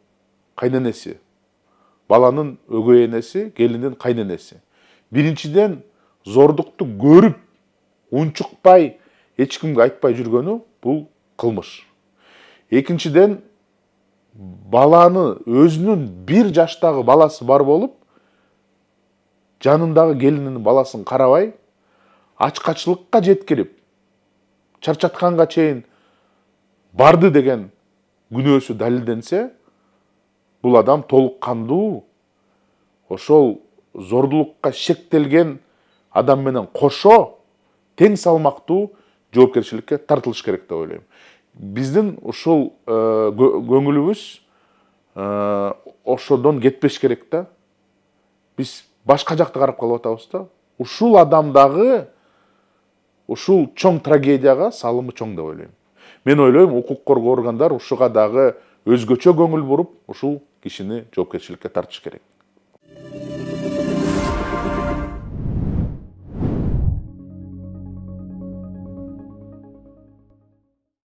кайненеси, баланын өгөй энеси, келиндин кайненеси. Биринчиден зордукту көрүп, унчукпай, эч кимге айтпай жүргөнү бул кылмыш. Экинчиден баланы өзүнүн 1 жаштагы баласы бар болуп, жанындагы келининин баласын карабай, ачкачылыкка жеткирип, чарчатканга чейин барды деген күнөөсү далилденсе, бул адам толук кандуу ошол зордулукка шектелген адам менен кошо тең салмактуу жоопкерчиликке тартылыш керек деп ойлойм. Биздин ушул көңүлүбүз ошодон кетпеш керек да. Биз башка жакты карап калып атабыз да. Ушул адамдагы ушул чоң трагедияга салымы чоң деп ойлойм. Мен ойлойм, укук коргоо органдар ушуга дагы өзгөчө көңүл буруп, ушул кишини жоопкерчиликке тартыш керек.